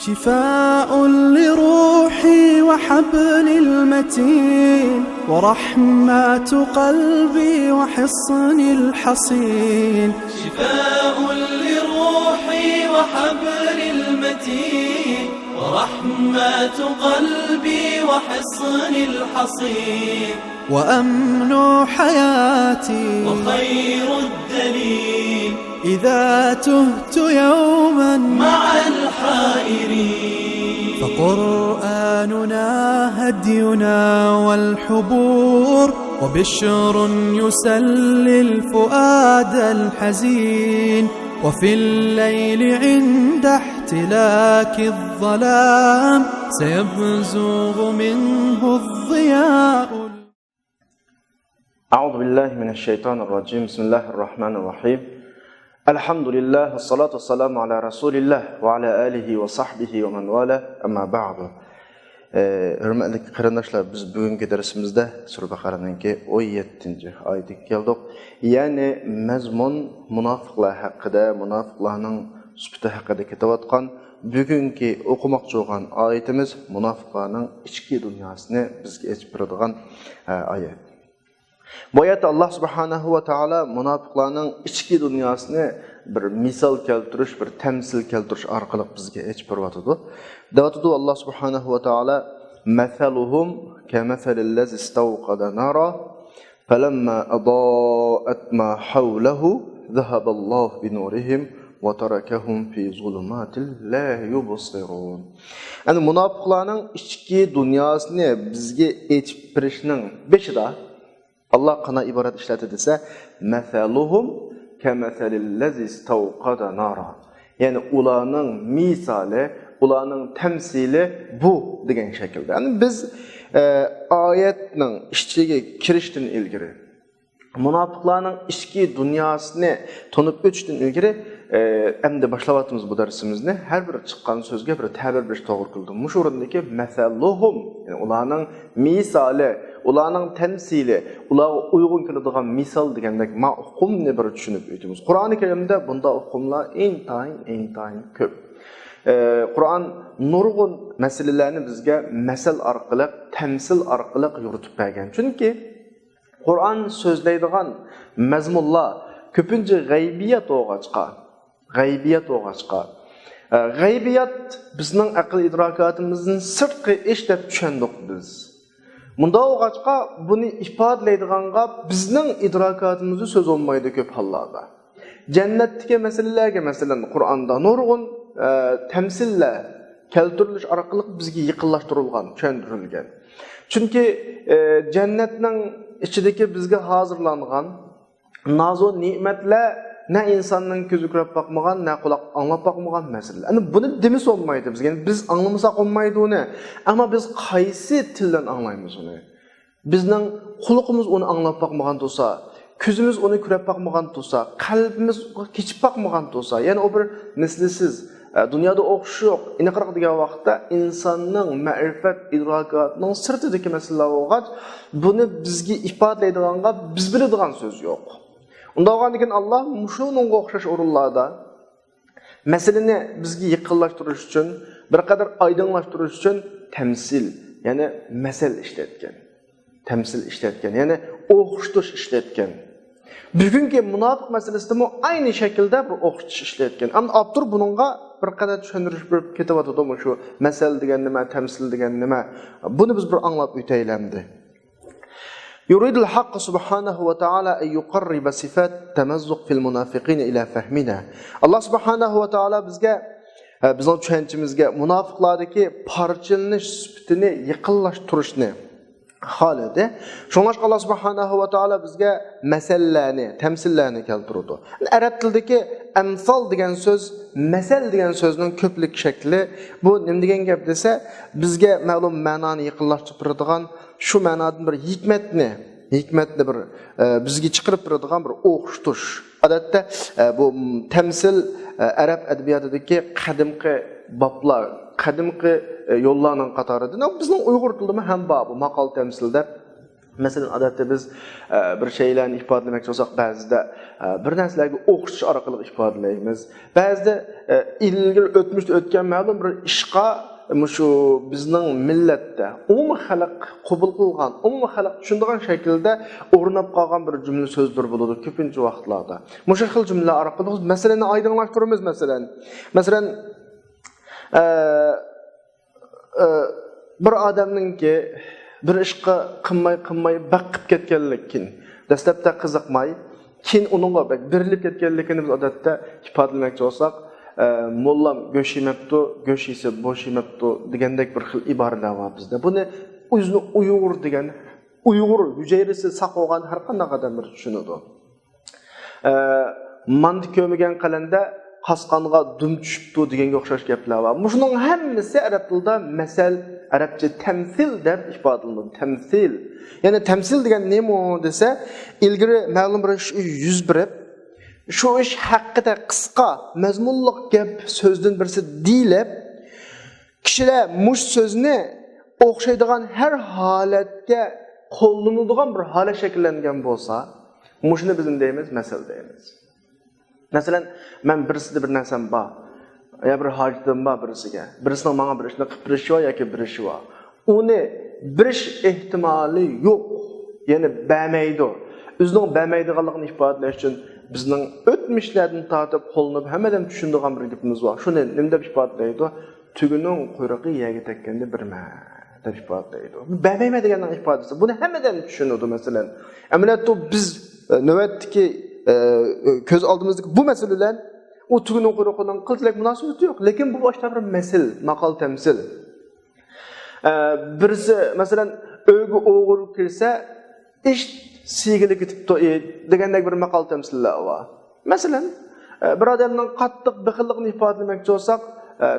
شفاء لروحي وحبل المتين ورحمة قلبي وحصن الحصين شفاء لروحي وحبل المتين ورحمة قلبي وحصن الحصين وأمن حياتي وخير الدليل إذا تهت يوما مع الحائرين فقرآننا هدينا والحبور وبشر يسلي الفؤاد الحزين وفي الليل عند احتلاك الظلام سيبزغ منه الضياء. أعوذ بالله من الشيطان الرجيم. بسم الله الرحمن الرحيم. الحمد لله والصلاة والسلام على رسول الله وعلى آله وصحبه ومن والاه. أما بعد. Hürmetli kardeşler, biz bugünkü dersimizde Sure Bakara'nınki 17. ayetine geldik. Yani mezmun münafıklar hakkında, münafıkların sübütü hakkında kitabatkan bugünkü okumakçı olan ayetimiz münafıkların içki dünyasını bizge açıp bırakılan ayet. Bu ayette Allah Subhanahu ve Taala münafıkların içki dünyasını bir misal keltiriş, bir temsil keltiriş arkalık bizge açıp bırakıdı. Devatıdı Allah Subhanahu ve Taala "Mesaluhum kemeselillezi istevqada nara felemma adaa'at ma havlehu zehaballahu binurihim ve terakahum fi zulumatil la yubsirun." Yani münafıkların içki dünyasını bizge açıp bırakışının beşi Allah kana ibaret işleti dese "Mesaluhum kemeselillezi istevqada nara." Yani ulanın misali, ulanın temsili bu degen şekilde. Yani biz ayetinin içine kirişten ilgili, münafıkların içki dünyasını tanıp öçten ilgili emde başlavatımız bu dersimizni her bir çıkan sözge bir tabir bir doğru kıldım. Muş orundaki mesaluhum, yani ulanın misali, ulanın temsili, ulağa uygun kılıdığın misal degendek mahkum ne bir düşünüp ötümüz. Kur'an-ı Kerim'de bunda okumlar intayin köp. Kur'an nurgun meselelerini bizge mesel arkalık, temsil arkalık yürütüp bergen. Çünkü Kur'an sözleydiğin mezmullah köpünce gaybiyat oğaçka. Gaybiyat bizning aql idrokatımızın sırtkı işlep düşendik biz. Munda oğaçka bunu ifadaleydiğanga bizning idrokatımızı söz olmaydı köp hallarda. Cennetdeki meselelerge mesela Kur'an'da nurgun temsille keltiriliş arkalık bizge yıkıllaştırılgan, çöndürülgen. Çünkü cennetning içideki bizge hazırlangan nazo nimetle ne insanın gözü görüp bakmagan, ne kulak anlap bakmagan mesele. Yani bunu demiş olmaydı biz. Yani biz anlamasak olmaydı onu. Ama biz kaysi tilden anlayımız onu. Bizden kulukumuz onu anlap bakmagan olsa, közümüz onu görüp bakmagan olsa, kalbimiz geçip bakmagan olsa, yani o bir mislisiz, dünyada okşu yok. İne kadar diye vakitte insanın ma'rifet idrakatının sırtıdaki meseleler olacak. Bunu bizge ifadaleydiğanga biz bilediğin söz yok. Onda oğandikin Allah muşunun okşaş orullarda meseleni bizge yıkıllaştırış için, bir kadar aydınlaştırış için temsil, yani mesel işletken. Temsil işletken, yani okşuş işletken. Bugünkü münafık meselesi de aynı şekilde bir okşuş işletken. Ama Abdur bununla bir kadar düşündürüş bir kitap atıdı mı şu mesel degen nime, temsil degen nime. Bunu biz bir anlat üteylemdi. يريد الحق سبحانه وتعالى أن يقرب صفات تمزق في المنافقين إلى فهمنا. Allah subhanahu ve taala bizning tushunchimizga munofiqlardagi parchalanish sifatini yaqinlashtirishni halide. Şoňa Allah subhanahu ve taala bizga masallarni, temsillarni keltirdi. Arab tilidagi amsal degan söz, masal degan so'zning ko'plik shakli. Bu nima degan gap desa, bizga ma'lum ma'noni yaqinlashtiradigan şu ma'nodan bir hikmetni bir bizga chiqarib beradigan bir o'qishtush. Odatda bu temsil Arab adabiyotidagi qadimgi boblar, qadimgi yo'llarning qatorida bizning Uyg'ur tilida ham bor bu maqol temsilda Masalan, odatda biz bir şeylarni ifodalamoqchi bo'lsak, ba'zida bir narsalarga o'qish orqali ifodalaymiz. Ba'zida ilgari o'tmishda o'tgan ma'lum bir ishqa shu bizning millatda umumiy xalq qabul qilgan, umumiy xalq tushunadigan shaklda o'rnab qolgan bir jumla so'zlar bo'ladi ko'pincha vaqtlarda. Mushu xil jumla orqali masalani oydinlashtiramiz. Masalan, bir odamningki bir ishqa qilmay baqib ketganlikin, dastlabda qiziqmay, keyin uningga berilib ketganligini biz odatda ifodalamoqchi bo'lsak, mollam go'sh yemabdi, go'sh yesa bo'sh yemabdi degandek bir xil iboralar bor bizda. Buni o'zini Uyg'ur degan, Uyg'ur hujayrasi saqlagan har qanday odam bir tushunadi. Mandi ko'migan qalanda qasqonga dum tushibdi deganga o'xshash gaplar bor. Shuning hammasi arab tilida masal, arabcha tamsil deb ifodalanadi. Tamsil. Ya'ni tamsil degan nima desa, ilgari ma'lum bir ish yuz berib, shu ish haqida qisqa, mazmunli gap so'zdan birisi deyilib, kishilar mush so'zni o'xshaydigan har holatga qo'llanadigan bir holat shakllangan bo'lsa, mushni biz deymiz, masal deymiz. Masalan, men birisida bir narsam bor, ya bir hojatim bor birisiga. Birisining menga bir ishni qilib berishi va yoki berishi va uni berish ehtimoli yo'q. Ya'ni bermaydi. O'zining bermaydiganligini ifodalash uchun bizning o'tmishlardan tortib qo'llanib hammadan tushunadigan bir gapimiz bor. Shuni nima deb ifodalaydi? Tuguning quyrug'i yerga tekkanda birma deb ifodalaydi. Bermayman deganning ifodasi. Buni hammadan tushunadi masalan. Amaliyotda biz navbatdagi ko'z oldimizdagi bu masalalar o tuguning quyrug'idan qilchalik munosabati yo'q, lekin bu boshqa bir masal, maqol tamsil. Birisi masalan o'yga o'g'il kirsa, ish sigili ketibdi degandek bir maqol tamsillar bor. Masalan, bir odamning qattiq bixilligini ifodalamoqchi bo'lsak,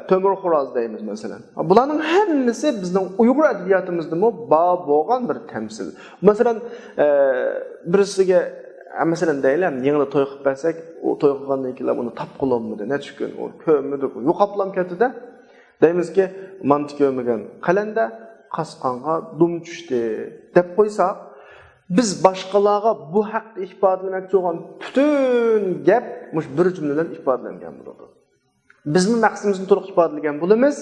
Tömür Xo'roz deymiz masalan. Bularning hammasi bizning Uyg'ur adabiyotimizda bor bo'lgan bir tamsil. Masalan, birisiga masalan deylam, yengil to'y qilib bersak, u to'y qilgandan keyin uni tap qilolmadi, necha kun u ko'midi, yo'qoplam ketdi-da. Deymizki, mantiq ko'migan qalanda qasqonga dum tushdi deb qo'ysak, biz boshqalarga bu haqda ifodalamoqchi bo'lgan butun gap mush bir jumladan ifodalangan bo'ladi. Bizning maqsadimizni to'liq ifodalagan bo'lamiz.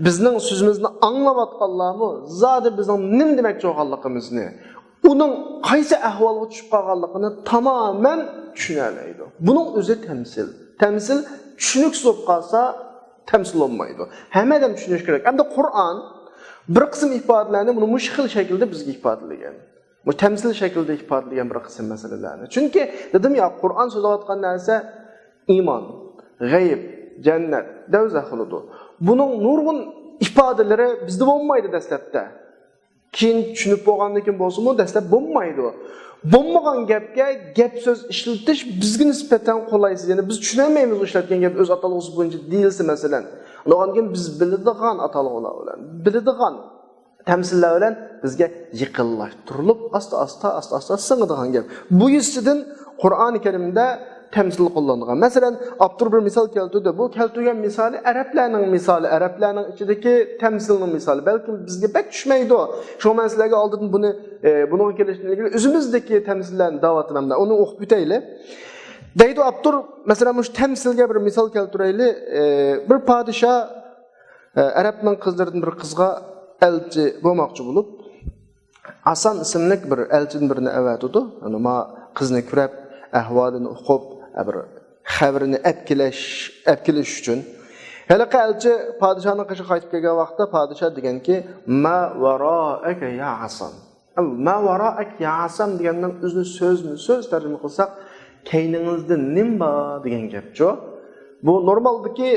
Bizning so'zimizni anglayotganlarmi, zodi bizning nima demoqchi bo'lganligimizni, uning qaysi ahvolga tushib qolganligini tamamen tushunolmaydi. Buning o'zi tamsil. Tamsil tushuniksiz bo'lib qolsa, tamsil olmaydi. Hammadan tushunish kerak. Endi Qur'on bir qism ifodalarni buni mushkil shaklda bizga ifodalagan. Bu tamsil shaklda ifodalagan bir qism masalalarni. Chunki dedim ya, Qur'on so'zlayotgan narsa iymon, g'ayb, jannat, do'zax huludu. Buning nurg'un ifodalari bizda bo'lmaydi dastlabda. Keyin tushunib bo'lgandan keyin bo'lsa-mu, dastlab bo'lmaydi. Bo'lmagan gapga gap so'z ishlatish bizga nisbatan qolaysiz. Ya'ni biz tushunmaymiz ishlatgan gap o'z atalg'usi bo'yicha deyilsa masalan. Undan keyin biz biladigan atalg'ular bilan, biladigan tamsillar bilan bizga yiqillashtirilib, asta singadigan gap. Bu yusidan Qur'oni Karimda tamsil qo'llanilgan. Masalan, Abdur bir misol keltirdi. Bu keltirgan misoli Arablarning ichidagi tamsilning misoli. Balki bizga pek tushmaydi. Shu men sizlarga oldin buni kelishdan ilgari o'zimizdagi tamsillarni da'vatimda uni o'qib o'taylik. Deydi Abdur, masalan, mush tamsilga bir misol keltiraylik. Bir podshoh Arabning qizlaridan bir qizga elchi bo'lmoqchi bo'lib, Hasan ismli bir elchidan birini avatdi. Ana ma qizni ko'rib, ahvolini o'qib, bir xabarini apkilish uchun. Halaqa elchi podshohning qishiga qaytib kelgan vaqtda podshoh deganki, "Ma vara'aka ya Hasan." Ma vara'ak ya Hasan degandan o'zini so'z tarjima qilsak, "Keyningizda nim bor" degan gapcho. Bu normaldagi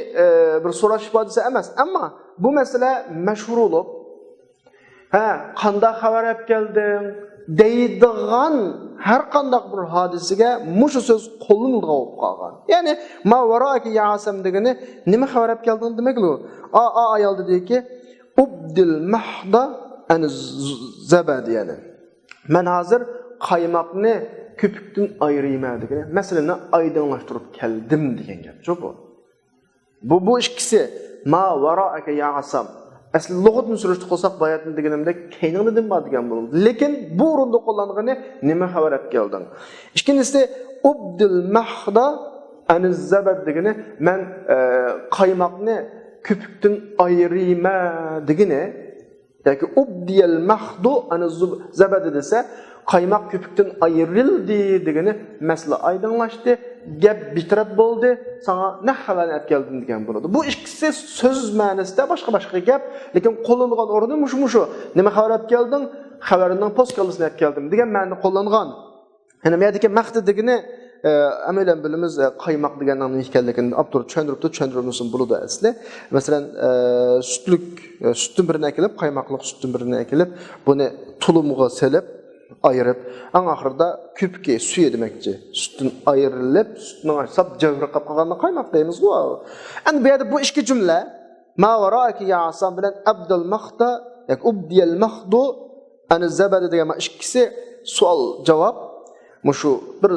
bir so'rash ifodasi emas, ammo bu masala mashhur bo'lib, qanday xabar olib kelding deydigan har qanday bir hodisaga mushu so'z qo'llanilgan bo'lib qolgan. Ya'ni ma varaki ya'sam degani nima xabar olib kelding demak bu. Ayol dediki, ubdil mahda an zabad yani. Men hozir qaymoqni ko'pikdan ayirayman degani, masalani oydinlashtirib keldim degan gap. Bu ikkisi ma varaka ya'sam. asli lug'atni surishti qilsak bayatni deganimda keyningda nim bor degan bo'ldi. Lekin bu o'rinda qo'llanilgani nima xabar olib kelding? Ikkinchisi ubdil mahda aniz zabad degani men qaymoqni ko'pikdan ayirima degani yoki ubdiyal mahdu aniz zabad desa qaymoq ko'pikdan ayrildi degani masala oydinlashdi. Gap bitirib bo'ldi, sana ne xabar olib kelding degan bo'ladi. Bu ikkisi so'z ma'nosida boshqa gap, lekin qo'llanilgan o'rni mushu. Nima xabar olib kelding? Xabarining postkalasini olib keldim degan ma'noda qo'llanilgan. Yana bu yerdagi maqsad degani amalan bilimiz qaymoq degan nomni ekanligini abdur tushuntiribdi bo'ladi asli. Masalan, sütün birini akilib, qaymoqliq sütün birini akilib, buni tulumga selib ayırıp, en ahırda küpki suyu demekçi. Sütün ayrılıp, sütünü açsap, cevri kapkağında kaymak deyimiz bu. Yani bir yerde bu iki cümle, ma varaki ya asam bilen abdel mahda, yani ubdiyel mahdu, yani zebede diyen ikisi sual cevap. Şu bir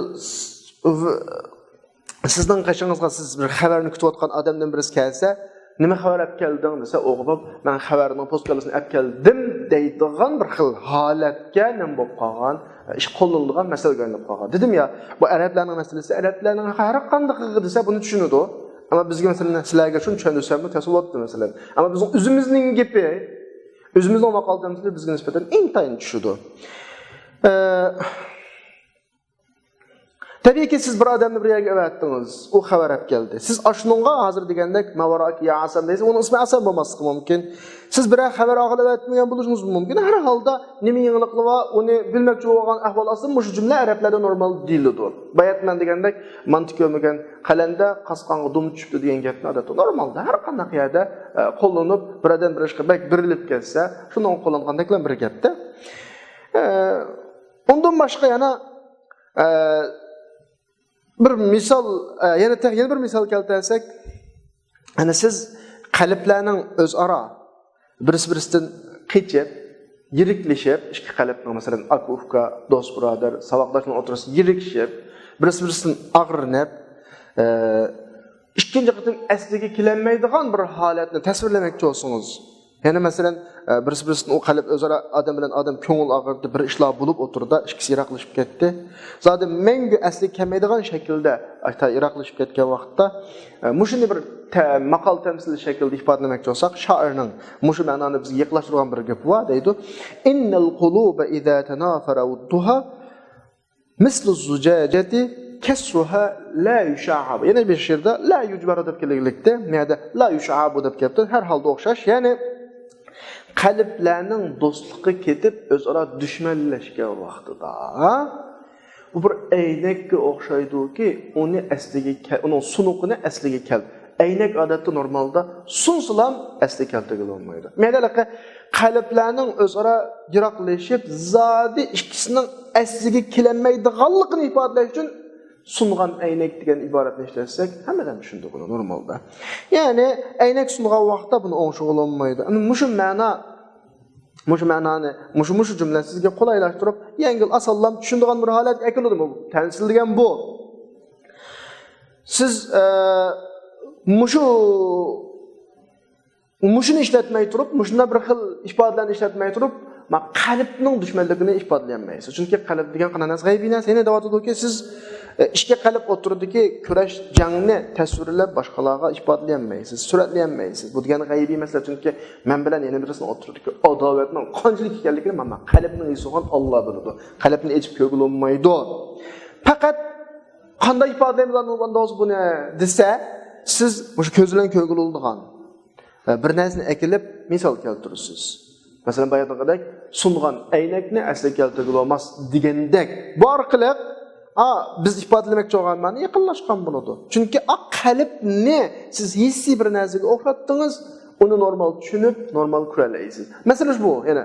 sizden kaçınızda siz bir haberini kütüvatkan adamdan birisi gelse, nima xabar olib kelding desa o'qib, men xabarning postkalasini olib keldim deydigan bir xil holatga nim bo'lib qolgan, ish qo'llanilgan masalaga aylanib qolgan. Dedim ya, bu arablarning masalasi, arablarning har qanday qilib desa buni tushunadi. Ama bizga masalan sizlarga shuni tushuntirsam tasavvurotdi masalan. Ama bizning o'zimizning gapi, o'zimizning maqolamiz bizga nisbatan intayin tushudi. Tabii ki siz bir adamni bir yerga evatdingiz, u xabar olib keldi. Siz ashunga hozir degandek mavaraki ya asam deysiz, onun ismi asam bo'lmasligi mumkin. Siz bir xabar olib evatmagan bo'lishingiz mumkin. Har holda nima yangiliklar va uni bilmoqchi bo'lgan ahvol asli bu jumla arablarda normal dildir. Bayatman degandek mantiq ko'rmagan qalanda qasqonga dum tushibdi degan gapni odatda normalda har qanday yerda qo'llanib birdan bir ishga birilib kelsa, shundan qo'llangandeklar bir gapda. Undan boshqa yana bir misal, yana bir misal keltirsak, ana siz qalblarning o'zaro birisidan qechib, yiriklashib, ikki qalbning masalan aka-uka, do'st birodar, saboqdoshning o'rtasida yirikishib, birisidan ag'rinib, ikkinchi qatim asliga kelinmaydigan bir holatni tasvirlamoqchi bo'lsangiz, yani masalan birisidan o qalb o'zaro adam bilan adam ko'ngil ag'irdi, bir ishlar bo'lib o'tirdi, ikkisi yiroqlashib ketdi. Zaten mengu asli kelmaydigan shaklda yiroqlashib ketgan vaqtda mushuni bir maqol tamsil shaklda ifodalamoqchi bo'lsak, shoirning mushu ma'noni bizga yaqinlashtirgan bir gap bor deydi. Innal quluba idza tanafara udduha mislu zujajati kasruha la yusha'ab. Yana bir she'rda la yujbaru deb kelganlikda, ma'da la yusha'ab deb kelibdi. Har holda o'xshash, ya'ni qalblarning do'stligi ketib o'zaro dushmanlashgan vaqtida bu bir aynakka o'xshaydi-ki, uni asliga, uning sunuqini asliga keldi. Aynak odatda normalda sunsilam asli keltirib olmaydi. Ma'nalaqi qalblarning o'zaro yiroqlashib, zodi ikkisining asliga kelinmaydiganligini ifodalash uchun sungan aynak degan iboratni ishlatsak, hammadan tushundik buni normalda. Ya'ni aynak sungan vaqtda buni o'ngshug'lanmaydi. Ana mushu ma'noni, mushu jumlani sizga qulaylashtirib, yengil asallam tushunadigan bir holatga keladi bu. Tansil degan bu. Siz mushuni ishlatmay turib, mushunda bir xil ifodalarni ishlatmay turib, qalbning dushmanligini ifodalayolmaysiz. Chunki qalb degan qananas g'aybiy narsa, yana deyotdiki, siz ishga qalb o'tirdiki, kurash jangni tasvirlab boshqalarga ifodalayolmaysiz, suratlayolmaysiz. Bu degan g'aybiy masala, chunki men bilan yana birisini o'tirdiki, adovatning qanchalik ekanligini mana qalbning isogan Alloh biladi. Qalbni echib ko'gilolmaydi. Faqat qanday ifodalaymiz buni desa, siz o'sha ko'z bilan ko'giloldigan bir narsani akilib misol keltirasiz. Masalan, bayatqadek sungan aynakni asli keltirib olmas degandek bu orqali biz ifodalamoqchi bo'lgan ma'no yaqinlashgan bo'ladi. Chunki qalbni siz hissiy bir narsaga o'xshatdingiz, uni normal tushunib, normal ko'ralaysiz. Masalan bu, yana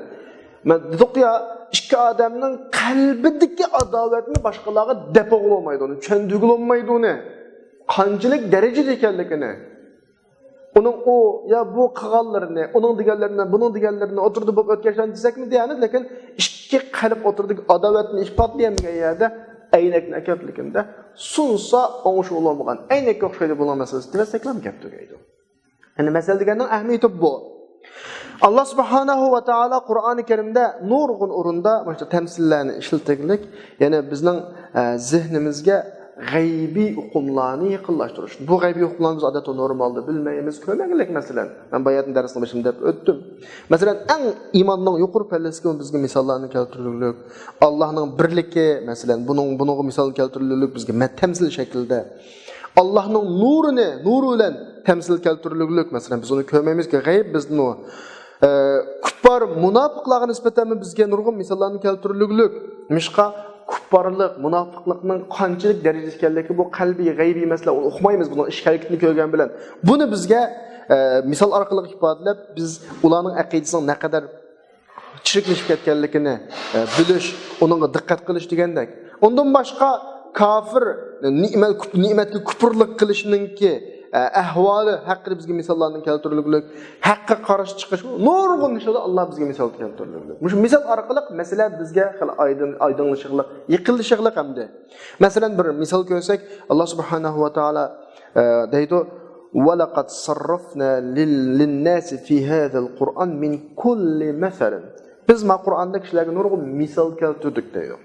men dedik-ya, ikki odamning qalbidagi adovatni boshqalarga depo qilolmaydi, uni tushundirolmaydi, uni qanchalik darajada ekanligini. Onun o ya bu qilganlarini, onun deganlarini o'tirdi bo'lib o'tkazgan desakmi deyani, lekin ikki qalb o'tirdik adovatni ifodlaydigan yerda aynakni akatligida sunsa o'ng'ush bo'lmagan aynakka o'xshaydi bo'lgan masalasi desaklar gap tugaydi. Yani masala deganning ahamiyati bu. Allah subhanahu va taala Qur'oni Karimda nurg'un o'rinda mana shu tamsillarni ishlatganlik, ya'ni bizning zihnimizga g'aybiy uqumlarni yaqinlashtirish. Bu g'aybiy uqumlarni biz odatda normalda bilmaymiz, ko'rmaganlik masalan. Men bayatın darsning boshida deb o'tdim. Masalan, eng iymonning yuqori pallasiga bizga misollarni keltirdik. Allohning birligi, masalan, buningga misol keltirdik bizga tamsil shaklida. Allohning nuri bilan tamsil keltirdik. Masalan, biz uni ko'rmaymizki, g'ayb bizni kuffar munofiqlarga nisbatan bizga nurg'un misollarni keltirdik. Mishqa kuffarlik, munofiqlikning qanchalik darajada ekanligi bu qalbiy, g'aybiy masala, uni o'qimaymiz, buni ish harakatini ko'rgan bilan. Buni bizga misol orqali ifodalab, biz ularning aqidasining naqadar chiriklashib ketganligini bilish, unga diqqat qilish degandek. Undan boshqa kafir ne'matga kufrlik qilishninki ahvoli haqida bizga misollarni keltirdik. Haqqa qarshi chiqish, nurg'un misolda Alloh bizga misol keltirdik. Shu misol orqali masala bizga oydinlashig'liq, yiqilishig'liq hamda. Masalan, bir misol ko'rsak, Alloh subhanahu va taolo deydi: "Va laqad sarrafna lin-nasi fi hadha al-Qur'an min kulli masalin." Biz ma Qur'onda kishilarga nurg'un misol keltirdik deydi.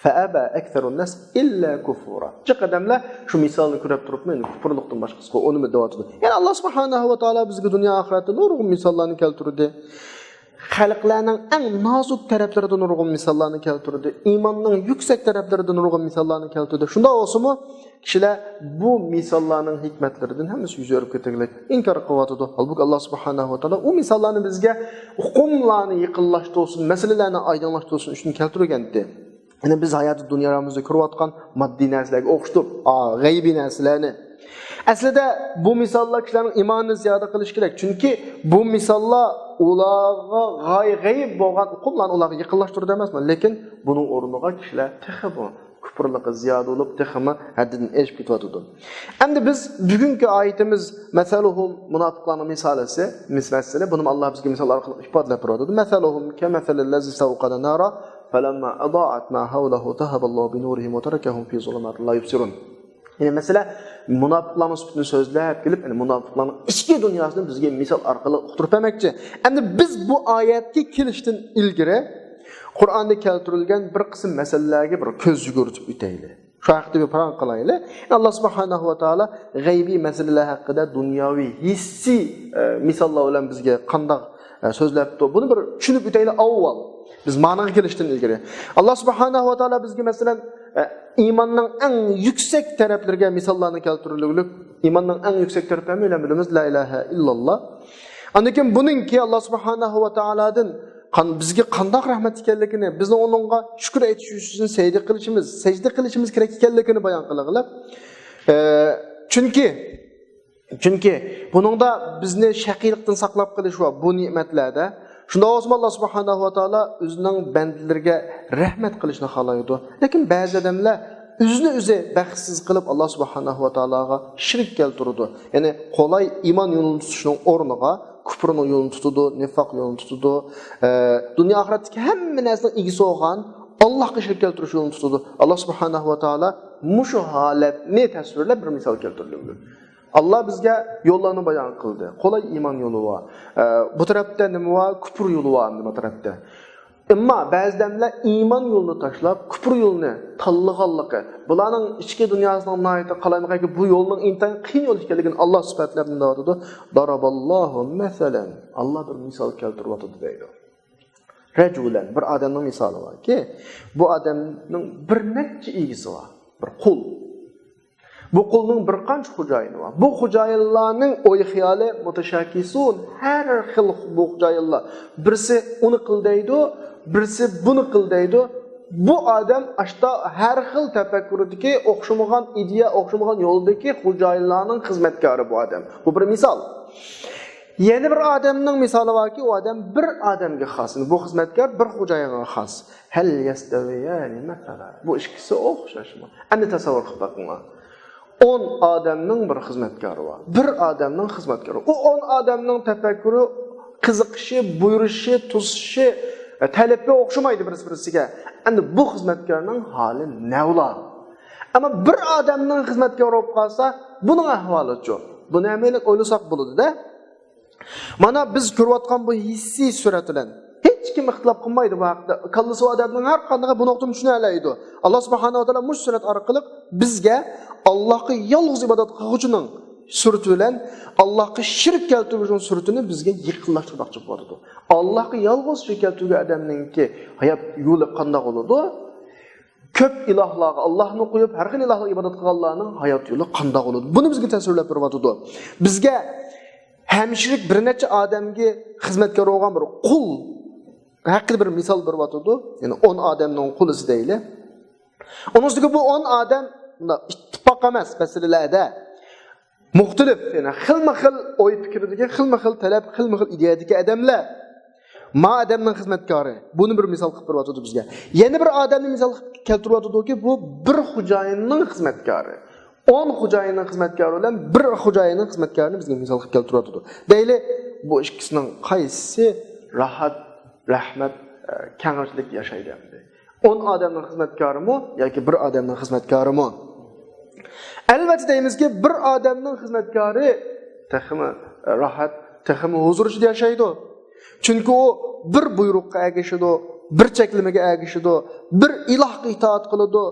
Fa'aba aktharun nas illa kufura. Chiqadamlar shu misolni ko'rib turibmi, kufrlikdan boshqasi unimi deyotdi. Ya'ni Alloh subhanahu va taolo bizga dunyo oxiratda nurg'un misollarni keltirdi. Xalqlarning eng nozik taraflaridan nurg'un misollarni keltirdi. Iymonning yuksak taraflaridan nurg'un misollarni keltirdi. Shunda bo'lsa-mu, kishilar bu misollarning hikmatlaridan hammasi yuz o'rib ketganlik inkor qilyotdi. Halbuki Alloh subhanahu va taolo u misollarni bizga hukmlarni yaqinlashtirsin, masalalarni oydinlashtirsin uchun keltirgandi. Yani biz hayatı dünyamızda ko'rayotgan moddiy narsalarga o'xshatib, g'aybiy narsalarni. Aslida bu misollar kishilarning iymonini ziyoda qilish kerak. Chunki bu misollar ularga g'ayb bo'lgan uqumlarni ularga yaqinlashtirdi emasmi? Lekin buning o'rniga kishilar texmi kufrlikka ziyoda bo'lib, texmi haddidan eshib ketyotdi. Endi biz bugungi oyatimiz masaluhum munofiqlarning misolasi, buni Alloh bizga misol orqali ifodalab beradi. Masaluhum kamathalillazi sawqada nara فلما أضاعت ما حوله ذهب الله بنورهم وتركهم في ظلمات لا يبصرون. Yani mesela münafıkların sütünü sözleyip gelip, yani münafıkların içki dünyasını bizge misal arkalı uqtirib bermoqchi. Endi biz bu oyatga kelishdan ilgari Qur'onda keltirilgan bir qism masalalarga bir ko'z yugurtib o'taylik. Shu haqda bir paran qilaylik. Alloh subhanahu va taolo g'aybiy masalalar haqida dunyoviy hissiy misollar bilan bizga qanday so'zlabdi. Buni bir tushunib o'taylik avval. Biz ma'noga kelishdan ilgari. Alloh subhanahu va taolo bizga masalan iymonning eng yuksak taraflariga misollarni keltirdik. Iymonning eng yuksak tarafini bilan bilamiz la ilaha illalloh. Andan buningki Alloh subhanahu va taolodan bizga qanday rahmat ekanligini, bizni uningga shukr aytish uchun sajda qilishimiz kerak ekanligini bayon qilib, chunki buningda bizni shaqiylikdan saqlab qilish va bu ne'matlarda shunda Alloh subhanahu va taolo o'zining bandalariga rahmat qilishni xohlaydi. Lekin ba'zi odamlar o'zini baxtsiz qilib Alloh subhanahu va taologa shirk keltirdi. Ya'ni qolay iymon yo'lini tutishning o'rniga kufrning yo'lini tutdi, nifoq yo'lini tutdi. Dunyo oxiratdagi hamma narsaning egisi bo'lgan Allohga shirk keltirish yo'lini tutdi. Alloh subhanahu va taolo mushu holatni tasvirlab bir misol keltirdi. Allah bizga yo'llarni bayon qildi. Qolay iymon yo'li va bu tarafda nima va kufr yo'li va bu tarafda. Ammo ba'zidanlar iymon yo'lini tashlab, kufr yo'lini tanlaganligi, bularning ichki dunyosining noyati qalamaqaki bu yo'lning intayin qiyin yo'l ekanligini Alloh sifatlab aytadi. Daraballohu masalan. Alloh bir misol keltirib o'tdi deydi. Rajulan bir odamning misoli borki, bu odamning bir necha egisi bor, bir qul. Bu qulning bir qancha xo'jayini bor. Bu xo'jayinlarning o'y xiyoli mutashakisun, har xil bu xo'jayinlar. Birisi uni qil deydi, birisi buni qil deydi. Bu odam ashta har xil tafakkuridagi o'xshamagan ideya, o'xshamagan yo'ldagi xo'jayinlarning xizmatkori bu odam. Bu bir misol. Yana bir odamning misoli borki, u odam bir odamga xos. Bu xizmatkor bir xo'jayinga xos. Hal yastaviyani masalan. Bu ikkisi o'xshashmi? Endi tasavvur qilib boqing. 10 odamning bir xizmatkori bor. Bir odamning xizmatkori. U 10 odamning tafakkuri, qiziqishi, buyurishi, tusishi, talabga o'xshamaydi bir-birisiga. Endi bu xizmatkorning holi navla. Ammo bir odamning xizmatkori bo'lib qolsa, buning ahvoli-chi? Buni amaliyat o'ylasak bo'ladi-da. Mana biz ko'rayotgan bu hissiy surat bilan hech kim ixtilof qilmaydi bu haqda. Kallasi odamning har qanday bu nuqtani tushuna oladi. Alloh subhanahu va taolo mush surat orqali bizga Allohga yolg'iz ibodat qiluvchining surati bilan Allohga shirk keltiruvchining suratini bizga yaqinlashtirmoqchi bo'ladi. Allohga yolg'iz shirk keltirgan odamningki hayot yo'li qanday bo'ladi? Ko'p ilohlarga Allohni qo'yib har xil ilohlarga ibodat qilganlarning hayot yo'li qanday bo'ladi? Buni bizga tasvirlab beryapti. Bizga hemşirik bir neçe adamga xizmatkor bo'lgan bir qul haqida bir misol beryapti. Ya'ni 10 odamning qulisi deyli. Onun üstüne bu 10 adam ittifaq emas məsələlərdə muxtalif, yəni xilma-xil oy fikridəki, xilma-xil tələb, xilma-xil ideyadakı adamlar ma adamның xizmətkarı. Bunu bir misal qılıb beryapti bizə. Yeni bir adamni misal keltiryapti ki, bu bir xo'jayinning xizmətkarı. 10 xo'jayinning xizmətkarı bilan bir xo'jayinning xizmətkarını bizə misal qılıb keltiryapti. Deyli, bu ikkisining qaysi rahat, rahmat, kengchilik yaşaydı. 10 adamның xizmətkarımı yoki bir adamның xizmətkarımı? Elbette deyimiz ki bir adamның xizmətkarı texmi rahat, texmi huzur içinde yaşaydı. Çünkü o bir buyruqqa ergişidi, bir çeklimege ergişidi, bir ilahga itaat kılıdı,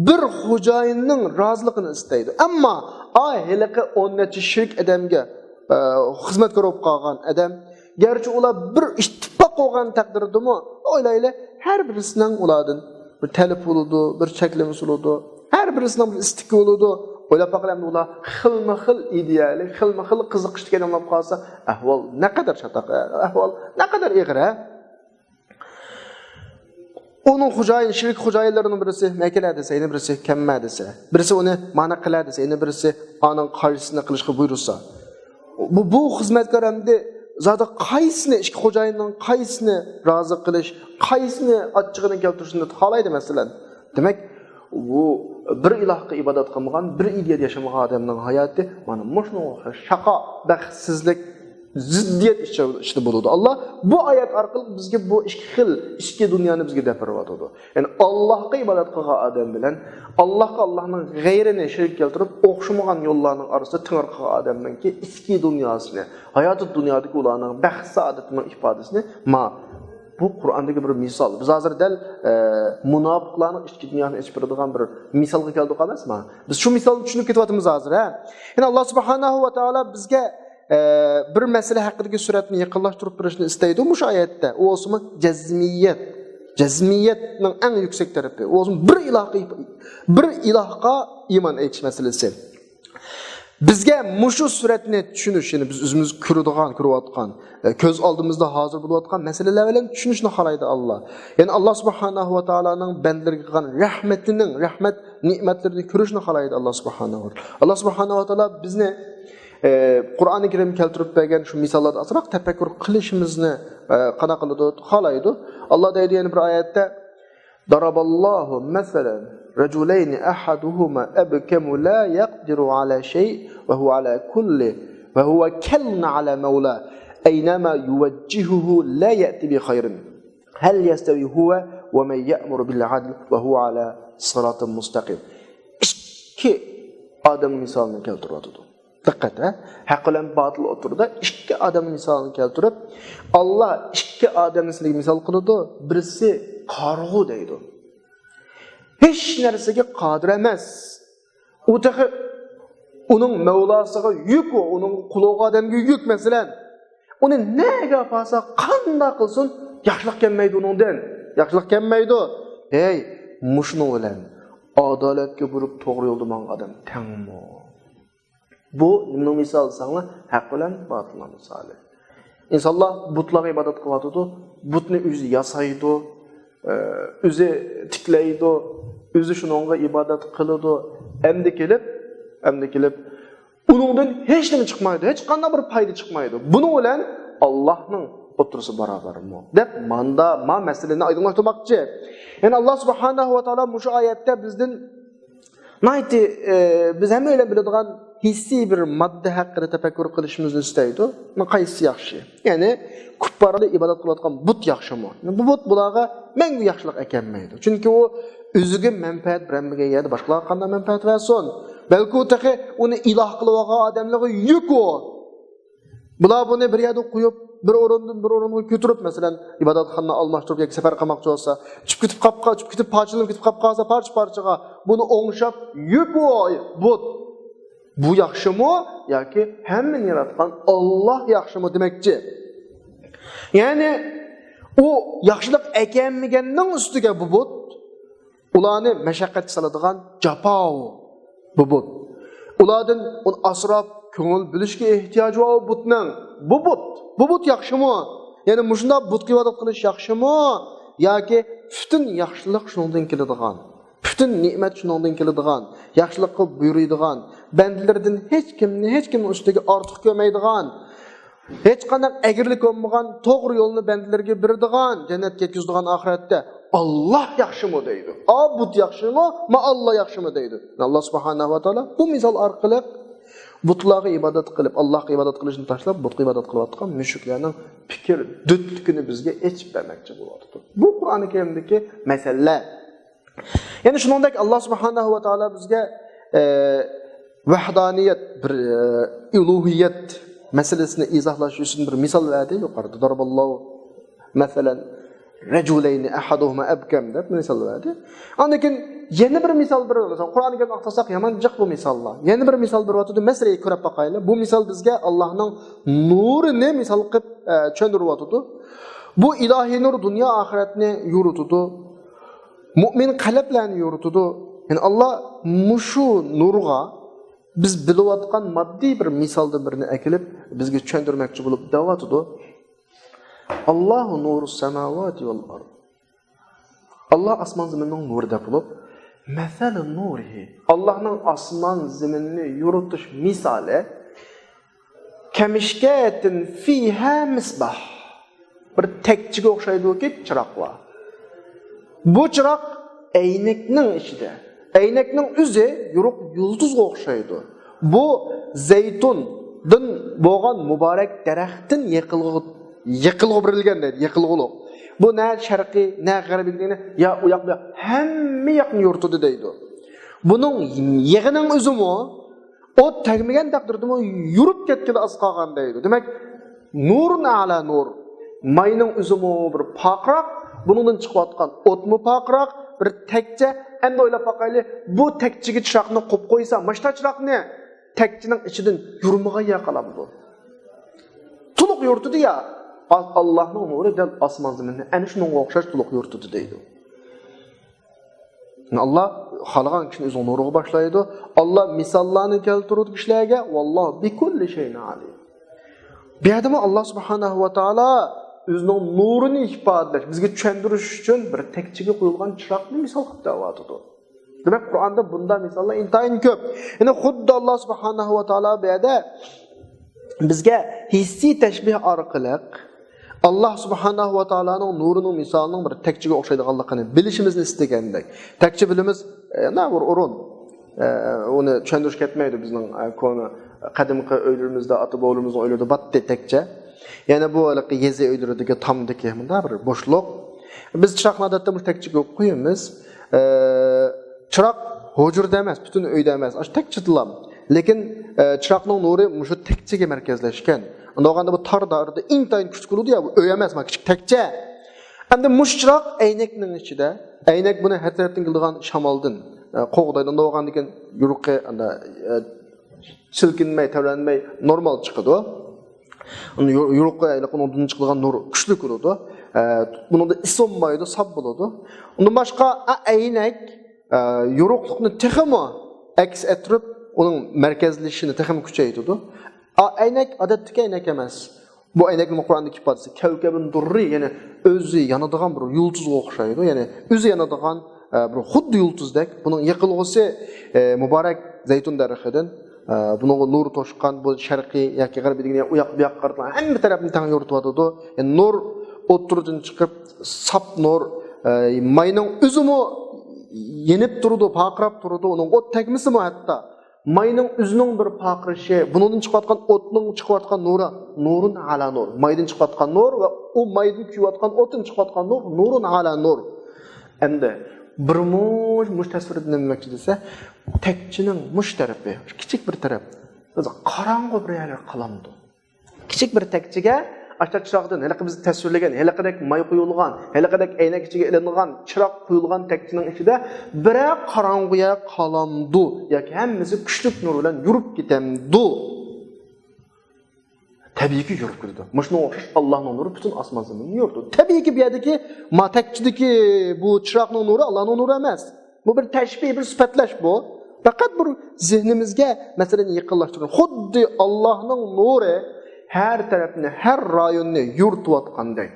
bir xo'jayinning roziliqini istaydi. Ammo heliqi 10 necha shirk adamga xizmatkor bo'lib qolgan adam, garchi ular bir ittifoq bo'lgan taqdirdimi, o'ylayli her birisining ulardan bir talab bo'ladi, bir cheklimasi bo'ladi, her birisining bir istik bo'ladi. O'ylab baqalamda ular xilma-xil ideali, xilma-xil qiziqishga aylanib qolsa, ahvol ne kadar chataq, ahvol ne kadar ig'ir. Onun xo'jayin, shirk xo'jayinlarining birisi makala desa, yana birisi kamma desa, birisi uni ma'na qiladi desa, yana birisi aning qarshisini qilishga buyursa. Bu xizmatkor hamda zada qaysini ikki xo'jayinning qaysini rozi qilish, qaysini achchig'ini keltirishni xohlaydi masalan. Demak, bu bir ilohga ibodat qilmagan, bir ideyada yashamagan odamning hayoti mana mushnu shaqa, baxtsizlik, ziddiyat içinde bulundu. Allah bu ayet arkalı bizge bu iki dünyanı bizge depiryapti. Yani Allah'a ibadet kılgan adam bilen Allah'ın gayrine şirk keltirip okşamagan yollarının arasında tınır kılgan adamdan ki iki dünyasını, hayatı dünyadaki ulanın baxt saadetinin ifadesini bu Kur'an'daki bir misal. Biz hazır del münafıkların iki dünyanın içperdiğen bir misalga keldik emasmi? Biz şu misalı düşünüp ketyapmiz hazır. Yani Allah subhanahu ve taala bizge bir mesele hakkındaki suratni yaqinlashtirib turishni istaydi bu ayetda. O olsun cezmiyet. Cezmiyetning en yüksek tarafi. O olsun bir ilahga iman etish meselesi. Bizga mushu suratni tushunish, yani biz o'zimiz ko'rayotgan, ko'z oldimizda hozir bo'layotgan masalalar bilan tushunishni xohlaydi Alloh. Ya'ni Alloh subhanahu va taolaning bandalarga qilgan rahmat ne'matlarini ko'rishni xohlaydi Alloh subhanahu va taolo. Alloh subhanahu va taolo bizni Qur'oni Karim keltirib bergan shu misollarda asroq tafakkur qilishimizni qana qiladi, xohlaydi. Alloh deydi yana bir oyatda: "Daraballohu masalan rajulayn ahaduhuma abkamu la yaqdiru ala shay wa huwa ala kulli wa huwa kallun ala mawla aynama yuwajjihuhu la ya'ti bi khairin hal yastawi huwa wa man ya'muru bil 'adl wa huwa ala siratin mustaqim." İki adam misolini keltiradi. Dikkat haq bilan batil o'tirdi. Ikki odam misolini keltirib, Alloh ikki odamni misol qiladi. Birisi qarg'u deydi. Hech narsaga qodir emas. U tahi uning Mavlosiga yuk, uning quloq odamga yuk masalan. Uni nega qilsa, qanday qilsin, yaxshilik kelmaydi uningdan. Yaxshilik kelmaydi. Hey, mushnu bilan adolatga burib to'g'ri yo'lda man odam tangmi? Bu nimning misoli sanlar haq bilan batilning misoli. İnsanlar butlarga ibodat qilyapti, butni o'zi yasaydi, o'zi tiklaydi, o'zi shuningga ibodat qiladi. Endi kelib uningdan hech nima chiqmaydi, hech qanday bir foyda chiqmaydi. Buning bilan Allohning o'tirisi barobarmi deb ma masalani oydinlashtirmoqchi. Ya'ni Alloh subhanahu va taolo bu oyatda bizdan nayti biz ham o'ylab biladigan hissiy bir modda haqida tafakkur qilishimizni istaydi. Qaysi yaxshi? Ya'ni kuffarlar ibodat qilayotgan but yaxshimi? Bu but bularga menga yaxshilik ekanmaydi. Chunki u o'ziga manfaat bilanga yedi, boshqalarga qanday manfaat versin? Balki u tahi uni iloh qilib olgan odamlarga yuk u. Bular buni bir yerda qo'yib, bir o'rindan bir o'ringa ko'tarib, masalan, ibodatxonani almashtirib yoki safar qilmoqchi bo'lsa, uchib ketib parchalanib ketib qolsa, parcha-parchaga buni o'ngshab yuboy. Bu yaxshimi yoki hammani yaratgan Alloh yaxshimi demakchi. Ya'ni u yaxshilik ekanmiganning ustiga bu but ularni mashaqqat soladigan jafo bu but. Ulardan uni asrab ko'ngil bilishga ehtiyoji bor butning. Bu but yaxshimi? Ya'ni mushunda butga ibodat qilish yaxshimi yoki butun yaxshilik shundan keladigan, butun ne'mat shundan keladigan, yaxshilik qilib buyuradigan, bandalardan hech kimning ustiga ortiq ko'rmaydigan, hech qanday agirlik bo'lmagan to'g'ri yo'lni bandalarga beradigan, jannatga yetkazadigan oxiratda Allah yaxshimi deydi. But yaxshimi, Allah yaxshimi deydi. Alloh subhanahu va taolo bu misol orqali butlarga ibodat qilib, Allohga ibodat qilishni tashlab, butga ibodat qilayotgan mushuklarning fikr dutligini bizga aytib bermoqchi bo'lyapti. Bu Qur'oni Karimdagi masala. Ya'ni shuningdek Alloh subhanahu va taolo bizga vahdaniyat, bir ulug'iyat masalasini izohlash uchun bir misol berdi. Yuqorida daraballohu masalan rajulayni ahaduhuma abkam deb misol berdi. Lekin yana bir misol mesela Qur'onga kelib aqtasak yomon jiq bu misollar. Yana bir misol beryapti. Masalaga ko'rib boqaylik. Bu misol bizga Allohning nurini misol qilib tushuntiryapti. Bu ilohiy nur dunyo oxiratni yuritadi. Mu'min qalblarni yuritadi. Yani Allah mushu nurga biz bilayotgan moddiy bir misoldan birini akilib bizga tushuntirmoqchi bo'lib davatidi. Allahu nurus samawati val ard. Allah asman zaminning nurida bo'lib, masalan nurihi. Allohning asman zaminni yuritish misoli kamishkatin fiha misbah. Bir tekchiga o'xshaydi-ki, chiroq bor. Bu chiroq aynakning ichida. Aynakning o'zi yo'q yulduzga o'xshaydi. Bu zaytundan bo'lgan muborak daraxtdan yiqilib berilgan deydi, yiqilg'uluq. Bu na sharqiy, na g'arbiy degani, ya u yoq bu hamma yoqni yuritadi deydi. Buning yig'ining o'zimi o tagmagan taqdirda yurib ketganda az qolgan deydi. Demak, nurun ala nur. Mayning o'zimi bir paqroq, buningdan chiqayotgan o'tmi paqroq, bir tekcha. Endi o'ylab boqaylik, bu tekchiga chiroqni qo'yib qo'ysa, mashta chiroqni tekchining ichidan yurmaga yaqalamdi. To'liq yuritdi ya. Allohning nuri dal osmon zaminni ana shunga o'xshash to'liq yuritdi deydi. Allah xalqan kishini o'z nuriga boshlaydi. Allah misollarni keltiradi kishilarga, valloh bi kulli shay'in alim. Bu yerda Alloh subhanahu va taolo o'zining nurini ifodalash, bizga tushuntirish uchun bir tekchiga qo'yilgan chiroqni misol qilib davatidi. Demak, Qur'onda bunday misollar intayin ko'p. Ya'ni xuddi Alloh subhanahu va taolo bu yerda bizga hissiy tashbih orqali Allah subhanahu va taoloning nurining misolining bir tekchiga o'xshaydiganligini bilishimizni istagandek. Tekchi bilimiz na bir o'rin. Uni tushuntirish ketmaydi bizning koni qadimgi uylarimizda, ota-bobolarimizning uylarida batta tekcha. Ya'ni bu yezi uylaridagi tomdagi bunda bir bo'shliq. Biz chiroqni odatda bu tekchiga qo'yamiz. Chiroq hujurda emas, butun uyda emas, ash tekchidilam. Lekin chiroqning nuri mushu tekchiga markazlashgan. Unda o'ganda bu tor darda intayin kuch qiladi ya, bu uy emas, kichik tekcha. Endi mush chiroq aynakning ichida. Aynak buni har tarafdan keladigan shamoldan qo'g'daydi. Unda o'ganda degan yuruqqa anda silkinmay, tavlanmay normal chiqadi. Uni yuruqqa undan chiqadigan nur kuchli bo'ladi. Buningda isonmaydi, sab bo'ladi. Undan boshqa aynak yo'ruqlikni texmi aks ettirib uning markazlashishini texmi kuchaytirdi. Aynak odatdagi aynak emas. Bu aynakning Qur'ondagi ifodasi kavkabun durri, ya'ni o'zi yanadigan bir yulduzga o'xshaydi. Ya'ni o'zi yanadigan bir xuddi yulduzdek. Buning yiqilg'isi muborak zaytun daraxidan buning nur to'shqan bu sharqiy yoki g'arbiy degan u yoq bu yoqqa qarab hamma tarafni tang yoritadi. Ya'ni nur o'ttirdan chiqib sap nur mayning o'zimi yenib turdi, paqrab turdi, uning o't tegmisimi hatto. Mayning o'zining bir paqirishi, bundan chiqayotgan o'tning chiqayotgan nuri, nurun ala nur. Maydan chiqayotgan nur va u maydan kuyayotgan o'tdan chiqayotgan nur, nurun ala nur. Endi bir mush tasvir etmoqchi desa, tekchining mush tarafi, kichik bir taraf. O'zi qorong'u bir yerga qalamdi. Kichik bir tekchiga aşağı chiroqdan haliqi biz tasvirlagan, haliqidek may quyilgan, haliqidek aynak ichiga ilingan, chiroq quyilgan tekchining ichida biri qorong'uya qolamdu yoki hammasi kuchli nur bilan yurib ketamdu. Tabii ki yurib ketdi. Mushunga o'xshash Allohning nuri butun osmon zaminni yurdi. Tabii ki bu yerdagi matakchidagi bu chiroqning nuri Allohning nuri emas. Bu bir tashbih, bir sifatlash bu. Faqat bir zihnimizga masalan yaqinlashtirgan. Xuddi Allohning nuri her tarafni, her rayonni yuritayotgandek,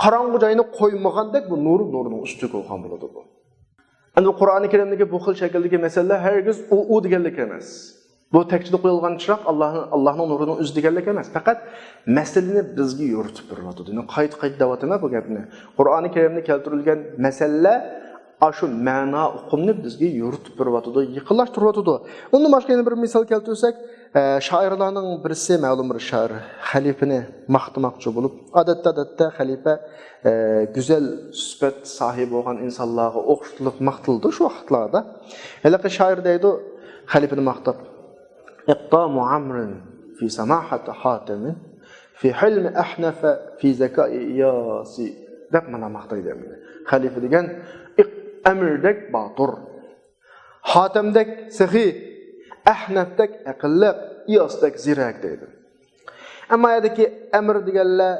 qorong'u joyini qo'ymagandek bu nurning ustiga qo'ygan bo'ladi bu. Endi Qur'oni Karimdagi bu xil shakldagi masalalar hargiz u deganlik emas. Bu tekchida qo'yilgan chiroq Allohning nurining o'zi deganlik emas. Faqat masalani bizga yuritib turadi. Qayta davatama bu gapni. Qur'oni Karimda keltirilgan masalalar shu ma'no uqumni bizga yuritib turadi, yiqinlashtiradi. Unda boshqa yana bir misol keltirsak, shoirlarning birisi ma'lum bir shoir xalifani maqtamoqchi bo'lib, odatda xalifa go'zal sifat sohibi bo'lgan insonlarga o'xshatilib maqtildi shu vaqtlarda. Halaqa shoir deydi xalifani maqtab: "Iqtamu amrin fi samahati hatim fi hilm ahnafa fi zakai yasi." deb mana maqtaydi. Xalifa degan amirdek batur, hatimdek sahiy, ahnafdek aqlliq, iyosdek zirak deydi. Ammo yerdagi amir deganlar,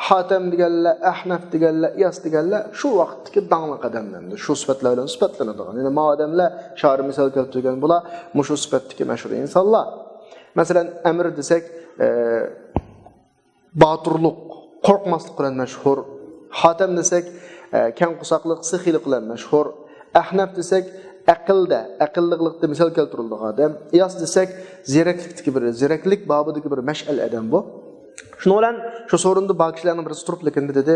hatim deganlar, ahnaf deganlar, iyos deganlar shu vaqtdagi dangli qadamlardir. Shu sifatlar bilan sifatlanadigan. Ya'ni ma odamlar shoir misol keltirgan bular shu sifatdagi mashhur insonlar. Masalan, amir desak, baturlik, qo'rqmaslik bilan mashhur. Hatim desak, kang qusoqlik, sihiylik bilan mashhur. Ahnaf desak, aqlliqlikda misol keltirilgan odam. Iyos desak, ziraklikdagi bir ziraklik babidagi bir mash'al odam bu. Shuning bilan shu so'rinda bag'ishlarning birisi turib lekin dedi: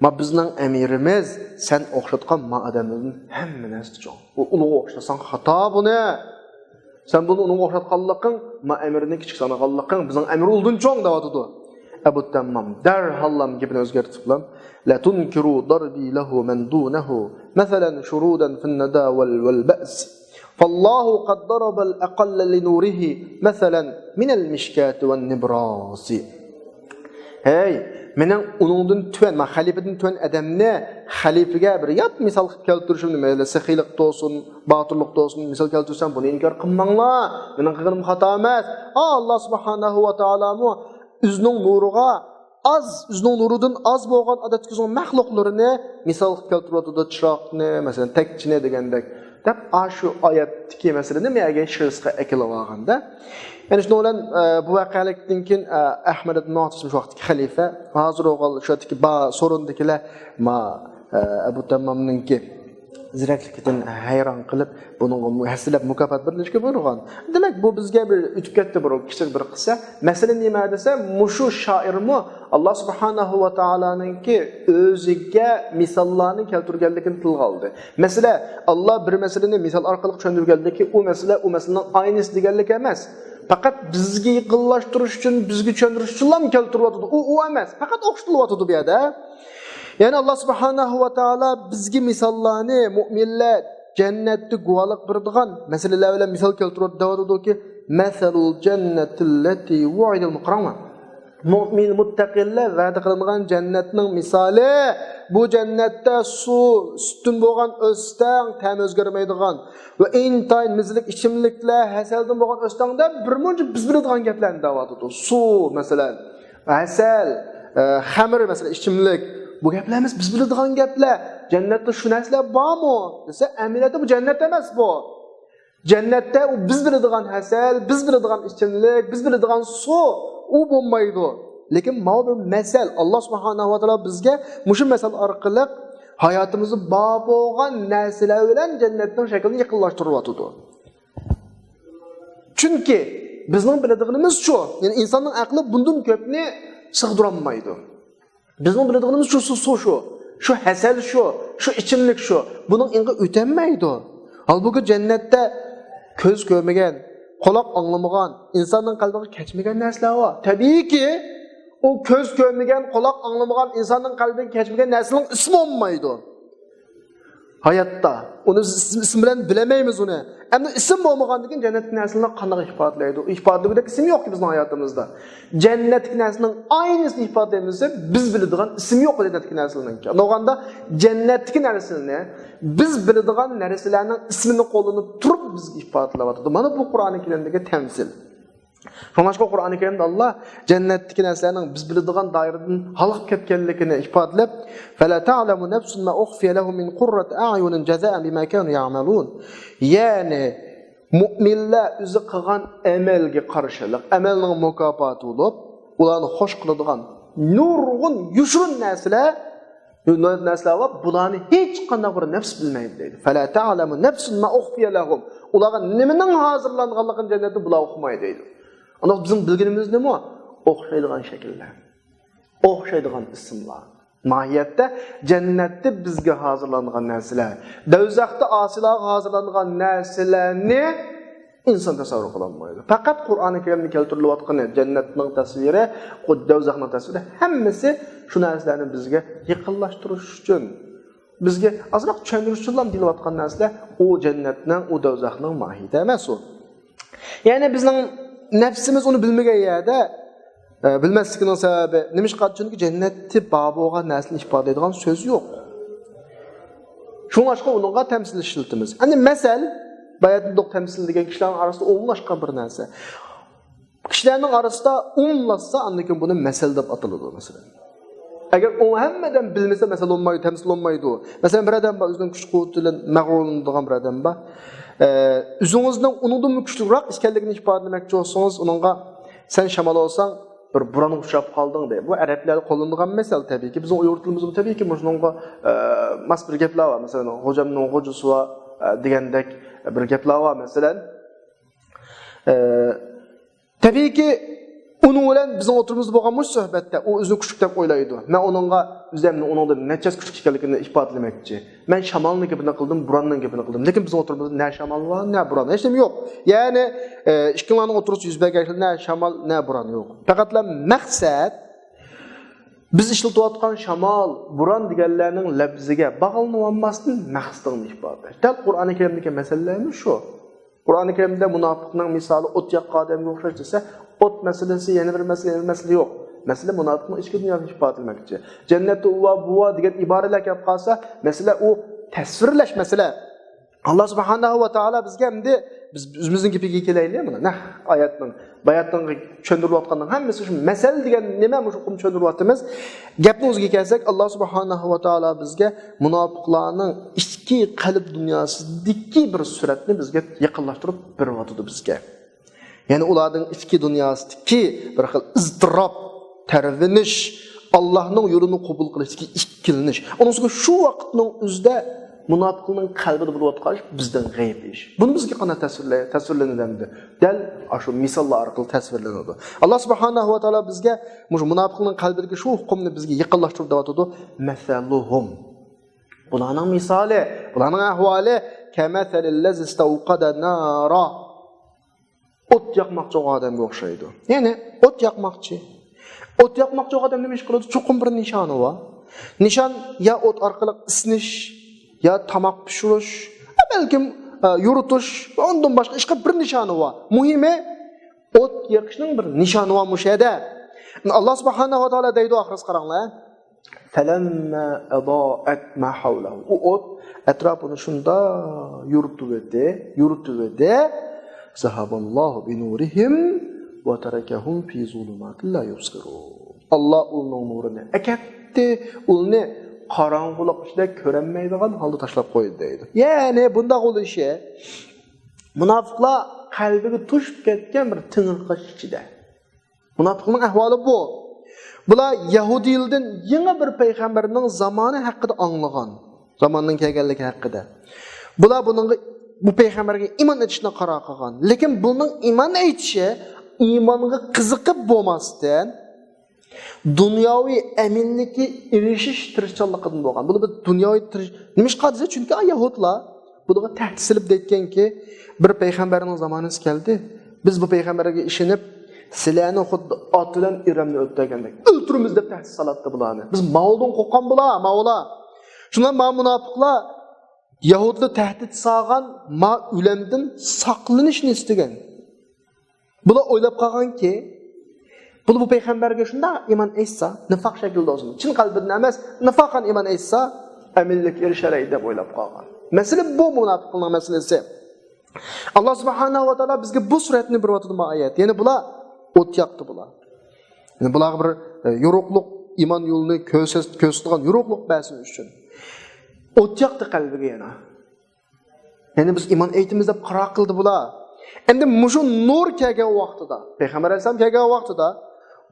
"Ma bizning amirimiz sen o'xshatgan ma odamning hamma narsa cho'ng. U ulug' o'xshasan xato buni. Sen buni unga o'xshatganliging, ma amirni kichik sanaganliging, bizning amir uldun cho'ng" deyotdi. Abu Tammam darhallam gapini o'zgartirib bilan la tunkiru darbi lahu man dunahu masalan shurudan fi an-nada wal ba's fallahu qad daraba al-aqall li nurihi masalan min al-mishkat wan nibras. Hey, mening uningdan tuan, men xalifadan tuan odamni xalifaga bir yot misol keltirishim nima, saxiylik to'sin, botirlik to'sin misol keltirsam buni inkor qilmanglar. Mening qilganim xato emas. Alloh subhanahu va taolo o'zining nuriga o'zining nuridan az bo'lgan odatdagi maxluqlarini misol keltiradi, chiroqni, masalan, tekchini degandek. Deb shu oyatdagi masalani menga shirsqa akilib olganda, ya'ni shuning bilan bu voqealikdan keyin Ahmad ibn Mu'tasim shu vaqtdagi xalifa, hozir o'g'il shu vaqtdagi so'rindikilar Abu Tammamninki zirakligidan hayron qilib, buni hasilab mukofot berishga buyurgan. Demak, bu bizga bir o'tib ketdi bir kichik bir qissa. Masalan, nima desa, mushu shoirmi Alloh subhanahu va taoloninki o'ziga misollarni keltirganligini tilga oldi. Masalan, Alloh bir masalani misol orqali tushuntirganligi, u masalaning aynisi deganlik emas. Faqat bizga yaqinlashtirish uchun, bizga tushuntirish uchun ham keltiryapti. U emas, faqat o'xshatilyapti bu yerda. Yani Allah subhanahu wa ta'ala bizgi misallarni mu'minlar cennetde guvalık birdigan meseleler bilen misal keltirib davadı ki meselul cennetilleti vu'idil mukrama. Mu'min muttaqillar va'da qilingan cennetning misali bu cennette su sütün bo'lgan o'stan tam o'zgarmaydigan va intayin mizlik ichimliklar hasaldan bo'lgan o'standa birmuncha biz biladigan gaplarni davadı. Su masalan, asal, xamir masalan ichimlik. Bu gaplarimiz biz biladigan gaplar. Cennette şu narsalar bormi? Desa, amaliyotda bu cennet emas bu. Cennette u biz biladigan hasal, biz biladigan ichimlik, biz biladigan su u bo'lmaydi. Lekin mana bir masal Alloh subhanahu va taolo bizga mushu masal orqali hayotimizni bor bo'lgan narsalar bilan jannatning shaklini yaqinlashtiryapti. Chunki bizning biladiganimiz shu, ya'ni insonning aqli bundan ko'pni sig'dira olmaydi. Bizning biladiganimiz şu hasal şu ichimlik şu. Bunun ingi o'tanmaydi. Halbuki jannatda ko'z ko'rmagan, quloq anglamagan, insonning qalbiga kechmagan narsalar bor. Tabiiyki, o ko'z ko'rmagan, quloq anglamagan, insonning qalbiga kechmagan narsaning ismi bo'lmaydi. Hayatda. Onu isim bilen bilemeymiz onu. Ama isim olmagandan cennetin nesline qanday ifadelaydı? O ifadelik isim yok ki bizim hayatımızda. Cennetin neslinin aynısını ifadelemizse biz biladigan isim yok cennetin neslinin. Onoganda cennetin nesline biz biladigan narsalarning ismini qo'llanib turib bizga ifodelayapti. Mana bu Qur'oni Karimdagi tamsil. Şoňaşqa Qur'oni Kerimde Allah cennetdeki näselerin biz biladigan dairadan halıq ketkenligini ifadalap, "Fala ta'lamu nafsun ma ukhfiya lahum min qurrati a'yunin jazaa'a bima kanu ya'malun." Yani mu'minlar özü qilgan amalga qarşılık, amalning mukofoti bo'lib, ularni xoş qiladigan nurgun yushrun narsalar var, bularni hech qanday bir nafs bilmaydi deydi. "Fala ta'lamu nafsun ma ukhfiya lahum." Ularga nimaning hozirlanganligini jannatda bular uqmaydi deydi. Ana bizim bilginimiz nima? O'xshaydigan shakllar. O'xshaydigan ismlar. Mahiyatda cennetde bizga hozirlangan narsalar, do'zaxda asilarga hozirlangan narsalarni inson tasavvur qila olmaydi. Faqat Qur'oni Karimda keltirilayotgan jannatning tasviri, do'zaxning tasviri hammasi shu narsalarni bizga yaqinlashtirish uchun, bizga ozroq tushuntirish uchun deyilayotgan narsalar u jannatning, u do'zaxning mohiyati emas u. Ya'ni bizning nefsimiz onu bilmegen yerde bilmezlikinin sebebi neymiş kadar çünkü cenneti babı olan neslini ifade edilen söz yok. Şunun aşkı onunla temsil işiltimiz. Hani mesel bayatın dok temsil edilen kişilerin arasında onun aşkı bir neyse. Kişilerin arasında onunlasa anlakin bunu mesel de atılıdır mesela. Eğer onu hemmeden bilmese mesel olmaydı, temsil olmaydı. Mesela bir adam var, özünün küçük kuvvetiyle mağrurluğundan bir adam var. Üzünüzden onundan mı küçülürek iskelligini ifade etmekçi olsanız onunla sen şamal olsan bir buranı uçap kaldın diye. Bu Araplarda kullanılan mesel tabii ki. Bizim uyurtulumuzun tabii ki onunla mas bir gepler var. Mesela hocamın hocası var degandek bir gepler var mesela. Tabii ki onun bilen bizim oturumuzda bo'lgan söhbette o özünü küçük dep oylaydı. Men onunla üzerine onundan neçes küçük ekanligini ifodalemekçi. Men şamalning gapini qildim, buranning gapini qildim. Lekin bizim oturumuzda ne şamal var, ne buran, hech nima yo'q. Yani ikkilarning o'tirishi yuz bergan ne şamal, ne buran yo'q. Faqatla maqsad biz ishlatayotgan şamal, buran deganlarning labziga bog'lanib olmasdan maqsadini ifodalash. Tal Qur'oni Karimdagi masalalarni shu. Qur'oni Karimda munofiqning misoli o't yoqqan odamga o'xshash desa, ot meselesi yeni bir mesele yok. Mesele münafıkın içki dünyasını ifade etmekçi. Cennette uva buva diyen ibareler yap kalsa mesele o tesvirleş mesele. Allah subhanahu ve taala bizge emdi biz özümüzün gibi giykeleyli mi? Nah ayetinin, bayatının çöndürülatkanın hemmesi şu mesele diyen neme muşukum çöndürülatımız. Gepnimiz giykersek Allah subhanahu ve taala bizge münafıklarının içki kalp dünyası dikki bir süretini bizge yakınlaştırıp bir vatıdı bizge. Yani ularning ichki dunyosidagi bir xil iztirob, tarvinish, Allohning yo'lini qabul qilishga ikkilanish. Unisiga shu vaqtning o'zida munofiqning qalbida bo'layotgan bizdan g'ayb ish. Buni bizga qanday tasvirlanadi? Dal shu misollar orqali tasvirlanadi. Alloh subhanahu va taolo bizga munofiqning qalbidagi shu hukmni bizga yaqinlashtirib deyotdi. Masaluhum. Bularning misoli, bularning ahvoli kamathalillazi istawqada nara. Ot yakmakçı adamga o'xshaydi. Yani ot yakmakçı. Ot yakmakçı adam nima ish qiladi? Cho'qim bir nishoni var. Nishon ya ot orqali isinish, ya tamoq pishirish, balkim yuritish, undan boshqa ishqa bir nishoni var. Muhimi ot yakishning bir nishoni var mushada. Allah subhanahu va taolo deydi oxiris qaranglar. Falamma adaat ma hawlahu. U ot atrofini shunda yuritib edi. Zahaballahu bi nurihim ve terekehum fi zulumatin la yubsirun. Allah onun nurunu eketdi, onu qaranğılık içinde görünmeydigan halda taşlap koydu deydi. Yani bunda oluşu münafıklar kalbiga tushib ketgan bir tingirqish ichida. Münafıqning ahvoli bu. Bular Yahudiylardan yangi bir payg'ambarning zamoni haqida anglagan, zamonning kelganligi haqida. Bular buningga bu peygamberge iman etişine karar kılgan. Lekin bunun iman etişi imanına kızıkıp bo'lmasdan dunyoviy eminlikka erishish tirishchanligidan bo'lgan. Bunu bir dunyoviy nima ish qildi? Chunki Yahudlar bunga tahdid silib deytganki, bir payg'ambarning zamonasi keldi. Biz bu payg'ambarga ishinib, sizlarni xuddi ot bilan Iramni o'tdagandek o'ltiramiz deb tahdid salatdi bularni. Biz Mavldan qo'rqqan bular, Mavla. Shundan munofiqlar Yahudilar tahdid solgan ma o'limdan saqlanishni istagan. Bular o'ylab qolganki, bu payg'ambarga shunda iymon etsa, nifoq shaklida olsin. Chin qalbidan emas, nifoqan iymon etsa, amillik erisharay deb o'ylab qolgan. Masala bu munofiqning masalasi. Allah subhanahu va taolo bizga bu suratni bir vaqtda oyat. Ya'ni bular o't yoqdi bular. Ya'ni bular bir yo'ruqliq iymon yo'lini ko'rsatgan yo'ruqliq ba'si uchun. O't yoqdi qalbiga yana. Ya'ni biz iymon aytimiz deb qaror qildi bular. Endi mushu nur kelgan vaqtida, payg'ambar alayhisalom kelgan vaqtida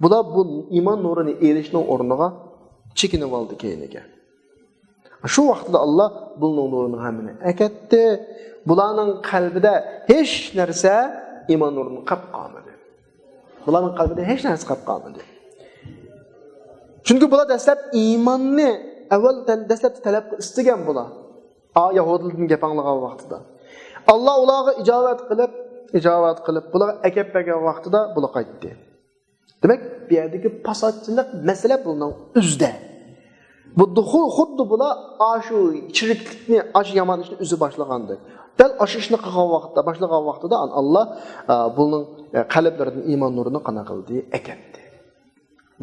bular bu iymon nurini erishning o'rniga chekinib oldi keyiniga. Shu vaqtda Allah bu nurning hammini akatdi. Bularning qalbida hech narsa iymon nurini qolib qolmadi. Bularning qalbida hech narsa qolib qolmadi. Chunki bular dastlab iymonni avval dastlab talab istagan bular. Yahudilarning gapanglagan vaqtida. Allah ularga ijobat qilib bularga akab bergan vaqtida bular qaytdi. Demak, bu yerdagi fasodchilik masala buning o'zida. Bu xuddi bular shu chiriklikni, yomon ishni o'zi boshlagandi. Dal ishni qilgan vaqtda, boshlagan vaqtida Allah buning qalblaridan iymon nurini qana qildi, akatdi.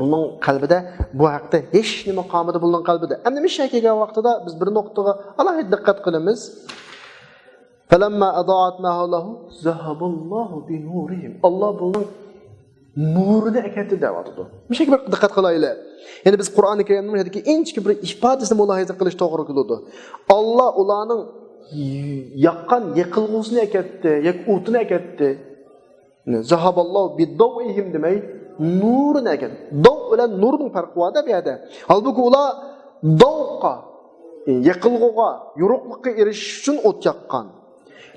Buning qalbida bu haqda hech nima qolmadi buning qalbida. Endi misha kelgan vaqtida biz bir nuqtaga alohida diqqat qilamiz. Falamma adaat ma hawlahu zahaballohu bi nurihim. Allah buning nurini akatdi deyapti. Misha bir diqqat qilaylik. Ya'ni biz Qur'oni Karimning hadiki inchki bir ifodasini mulohaza qilish to'g'ri keladi. Allah ularning yaqqan yiqilg'usini akatdi, o'tini akatdi. Zahaballohu bi dawihim demay nurun ekan. Dav bilan nurning farqi bor bu yerda. Halbuki ular davqa, yiqilg'uga, yo'ruqlikka erishish uchun o't yoqqan.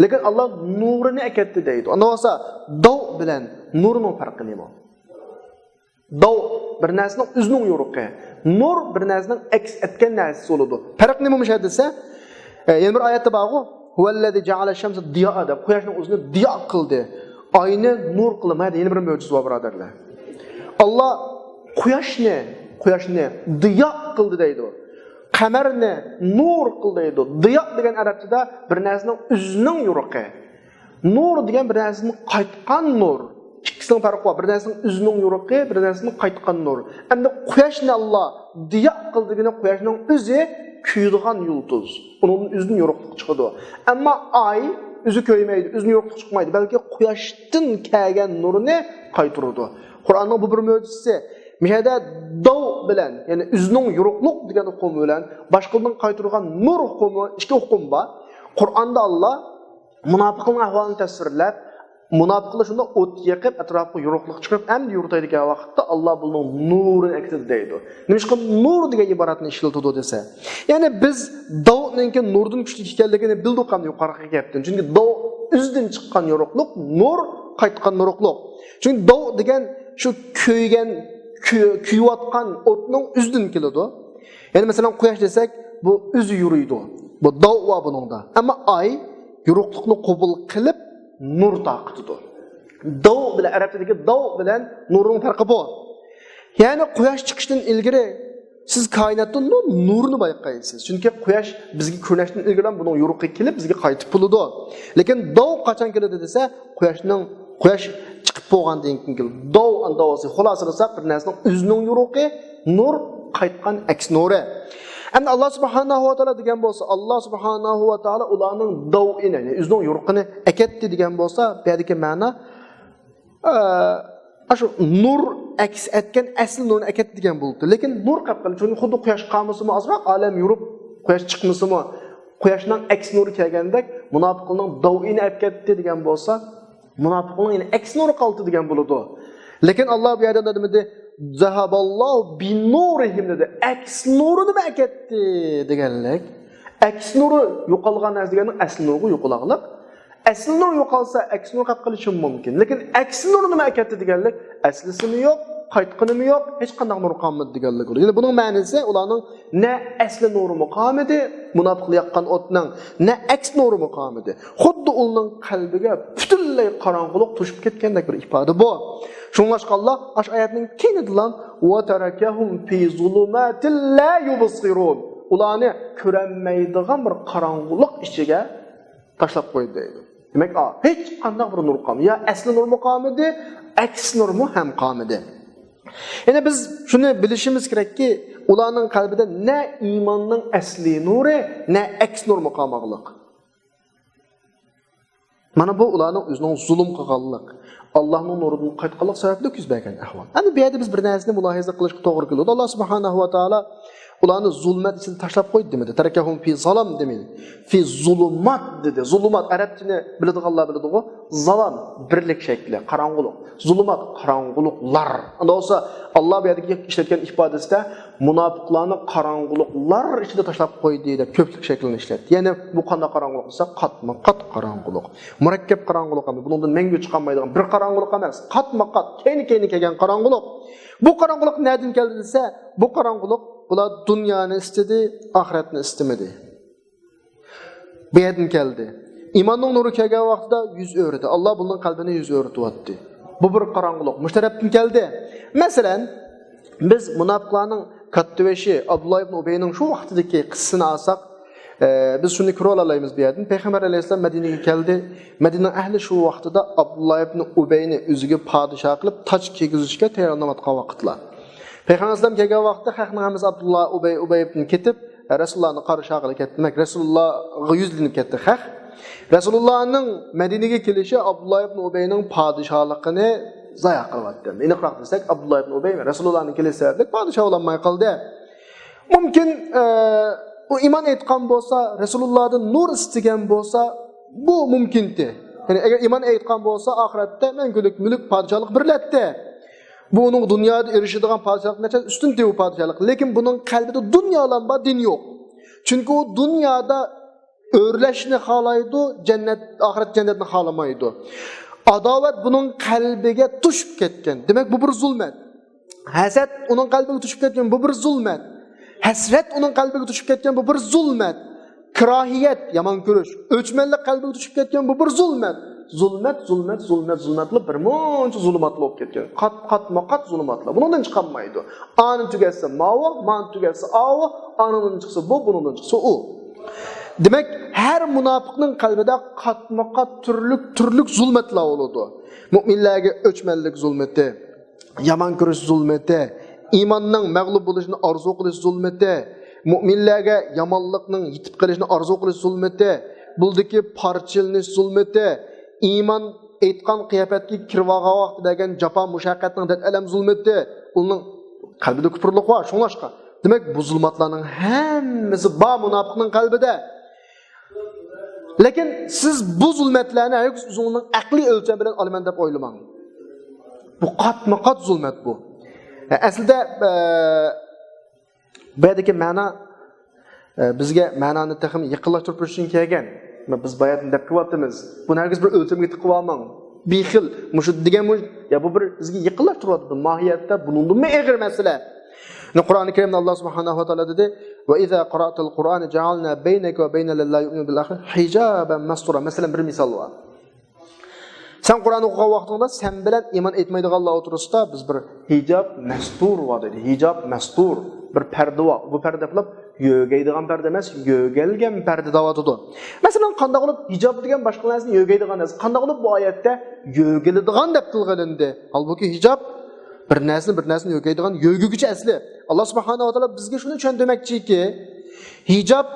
Lekin Allah nurini akatdi deydi. Unda bo'lsa dav bilan nurning farqi nima? Dav bir narsaning o'zining yo'ruqi, nur bir narsaning aks etgan narsasi bo'ladi. Farq nima bo'lsa desa, yana bir oyatda bor-ku, huvallazi ja'ala ash-shamsa diyo'a deb quyoshning o'zini diyo qildi. Oyni nur qilmadi. Yana bir mo'jiza bor birodarlar. Allah quyoshni diyo qildi deydi. Qamarni nur qildi deydi. Diyo degan arabchada bir narsaning o'zining yo'ruqi. Nur degan bir narsaning qaytgan nur. Ikkisining farqi bor. Bir narsaning o'zining yo'ruqi, bir narsaning qaytgan nur. Endi quyoshni Allah diyo qildigini quyoshning o'zi kuydigan yulduz. Uning o'zining yo'ruqligi chiqadi. Ammo oy o'zi ko'ymaydi, o'zining yo'ruqligi chiqmaydi, balki quyoshdan kelgan nurni qaytaradi. Qur'onning bu bir mo'jizasi. Mishada dav bilan, ya'ni o'zining yo'ruqlik degan hukm bilan boshqalardan qaytargan nur hukmi, ikki hukm bor. Qur'onda Allah munofiqning ahvolini tasvirlab, munofiqlar shunda o't yoqib, atrofga yo'ruqlik chiqib, endi yurtaydigan vaqtda Allah buning nurini aksidi deydi. Nimishqa nur degan iboratni ishlatadi desa. Ya'ni biz davninki nurdan kuchli ekanligini bildik ham yuqoriga gapdan. Chunki dav o'zidan chiqqan yo'ruqlik, nur qaytgan yo'ruqlik. Chunki dav degan shu kuyayotgan o'tning o'zidan keladi. Ya'ni masalan quyosh desak, bu o'zi yuriydi. Bu dav va buningda. Ammo oy yo'ruqlikni qabul qilib nur taqitidir. Dav bilan arabchadagi dav bilan nurning farqi bor. Ya'ni quyosh chiqishdan ilgari siz koinotdan nurni bayqaysiz. Chunki quyosh bizga ko'rishdan ilgari buning yo'ruqi kelib bizga qaytib bo'ladi. Lekin dav qachon keladi desa, quyosh chiqib bo'lgandan keyin dav andavosi xulosalasa bir narsaning o'zining yo'ruqi, nur qaytgan aks nuri. Endi Allah subhanahu va taolo degan bo'lsa, Allah subhanahu va taolo ularning dav'ini, ya'ni o'zining yo'ruqini akatdi degan bo'lsa, bu yerdagi ma'no shu nur aks etgan asl nurni akatdi degan bo'ldi. Lekin nur qapqal, chunki xuddi quyosh qolmasimi azroq olam yurib, quyosh chiqmasimi, quyoshning aks nuri kelgandek munofiqning dav'ini akatdi degan bo'lsa, munofiqning ya'ni aks nuri qoldi degan bo'ladi. Lekin Allah bu yerda nima dedi? Zahaballohu bi nurihim dedi. Aks nurini nima akatdi deganlik. Aks nuri yo'qolgan narsa degani asl nuri yo'qolganlik. Asl nur yo'qolsa aks nur qolib qolishi mumkin. Lekin aks nuri nima akatdi deganlik, aslisimi yo'q, qaytqanimi yo'q, hech qanday nur qolmadi deganlik. Ya'ni buning ma'nosi ularning na asli nuri muqomidi, munofiqlar yoqqan o'tning, na aks nuri muqomidi. Xuddi uning qalbiga butunlay qorong'ulik tushib ketgandek bir ifoda bu. Shunlashqa Allah ash oyatning keyinidan va tarakahum fi zulumatil la yubsirun. ularni ko'ranmaydigan bir qarong'ulik ichiga tashlab qo'ydi deydi. Demak, hech qanday bir nur qolmadi. Ya asli nur qolmadi, aks nurmi ham qolmadi. Ya'ni biz shuni bilishimiz kerakki, ularning qalbida ne iymonning asli nuri, ne aks nurmi qolmoqliq. Mana bu ularning o'zining zulm qilganlik, Allohning nuridan qaytganlik sababli yuz bergan ahvol. Ana bu yerda biz bir narsani mulohaza qilishga to'g'ri keladi. Alloh subhanahu va taolo ularni zulmat ichida tashlab qo'ydi demadi. Tarakahum fi zalam demadi. Fi zulumat dedi. Zulumat arab tilini biladiganlar biladi-ku. Zalam birlik shakli, qarong'ulik. Zulumat qarong'uliklar. Unda olsa Alloh bu yerdagi ishlatgan ifodasida munofiqlarni qarong'uliklar ichida tashlab qo'ydi deb ko'plik shaklini ishlatdi. Ya'ni bu qanday qarong'ulik bo'lsa, qatma-qat qarong'ulik. Murakkab qarong'ulik emas. Bundan mangu chiqolmaydigan bir qarong'ulik emas. Qatma-qat, keyni-keyni kelgan qarong'ulik. Bu qarong'ulik nereden keldi desa, bu qarong'ulik bular dunyoni istedi, oxiratni istemedi. Bu yerdan keldi. İmanning nuri kelgan vaqtda yuz o'rdi. Alloh bunun qalbini yuz o'rtiyapti. Bu bir qarong'ulik mushtarabdan keldi. Masalan, biz munofiqlarning kattaveshi Abdullah ibn Ubayning shu vaqtidagi qissasini olsak, biz shuni ko'ra olamiz bu yerdan. Payg'ambar alayhisalom Madinaga keldi. Madina ahli shu vaqtida Abdullah ibn Ubayni o'ziga podshoh qilib toj kiygizishga tayyorlanayotgan vaqtlar. Payg'ambar alayhisalom kelgan vaqtda xalqimiz Abdullah Ubay ibn ketib, Rasulullohni qarshilab ketmak. Rasulullohga yuzlanib ketdi xalq. Rasulullahning Madinaga kelishi Abdullah ibn Ubayning podshohligini zoya qilyapti. Aniqroq desak, Abdullah ibn Ubay Rasulullahning kelishi sababli podshoh bo'lmay qoldi. Mumkin u iymon etgan bo'lsa, Rasulullahdan nur istagan bo'lsa, bu mumkindir. Ya'ni agar iymon etgan bo'lsa, oxiratda mangulik mulk podshohlik birlatdi. Bu onun dunyoda erishadigan podshohlikdan ustun bu podshohlik. Lekin buning qalbida dunyolanma din yo'q. Chunki u dunyoda o'rlashni xohlaydi, oxirat jannatni xohlamaydi. Adovat bunun qalbiga tushib ketgan. Demak, bu bir zulmat. Hasad uning qalbiga tushib ketgan, bu bir zulmat. Hasrat uning qalbiga tushib ketgan, bu bir zulmat. Kirohiyat, yomon ko'rish, o'chmanlik qalbiga tushib ketgan, bu bir zulmat. Zulmatli bir muncha zulmatli bo'lib ketgan. Qatma-qat zulmatlar. Bundan chiqolmaydi. Ani tugasa mavi, man tugasa avi, anidan chiqsa bu, bundan chiqsa u. Demak, har munofiqning qalbida qatma-qat turlik zulmatlar bo'ladi. Mu'minlarga o'chmanlik zulmati, yomon ko'rish zulmati, iymonning mag'lub bo'lishini orzu qilish zulmati, mu'minlarga yomonlikning yetib qolishini orzu qilish zulmati, buldagi parchilanish zulmati, iymon aytgan qiyofatga kirvagan vaqt degan jafo mushaqqatning dad alam zulmati, uning qalbida kufrlik bor, shunlashqa. Demak, bu zulmatlarning hammasi bor munofiqning qalbida. Lekin siz bu zulmatlarni o'zingizning aqliy o'lcham bilan olaman deb o'ylamang. Bu qatma-qat zulmat bu. Aslida bu yerdagi ma'no bizga ma'noni taxmin yiqillashtirish uchun kelgan. Biz bayatni deb qilyapmiz. Buni hargiz bir o'lchamga tiqib olmang. Bexil, mushu degan ya bu bir bizga yiqillashtiriryapti. Mohiyatda bundan og'ir masala. Qur'oni Karimda Alloh subhanahu va taolo dedi: "Va iza qara'tal Qur'ana ja'alna baynaka va baynal ladzina yu'minuna bil akhir hijaban mastura." Masalan, bir misol bor. Sen Qur'onni o'qigan vaqtingda sen bilan iymon etmaydiganlar o'tirisida biz bir hijab mastur bor dedi. Hijab mastur bir parda bor. Bu parda qilib yo'gaydigan parda emas, yo'galgan parda da'vatidi. Masalan, qanday qilib hijab degan boshqa narsani yo'gaydigan narsa. Qanday qilib bu oyatda yo'giladigan deb tilg'ilindi. Halbuki hijab bir narsani yo'gaydigan yo'giguchi asli. Alloh subhanahu va taolo bizga shuni tushuntirmoqchiki, hijab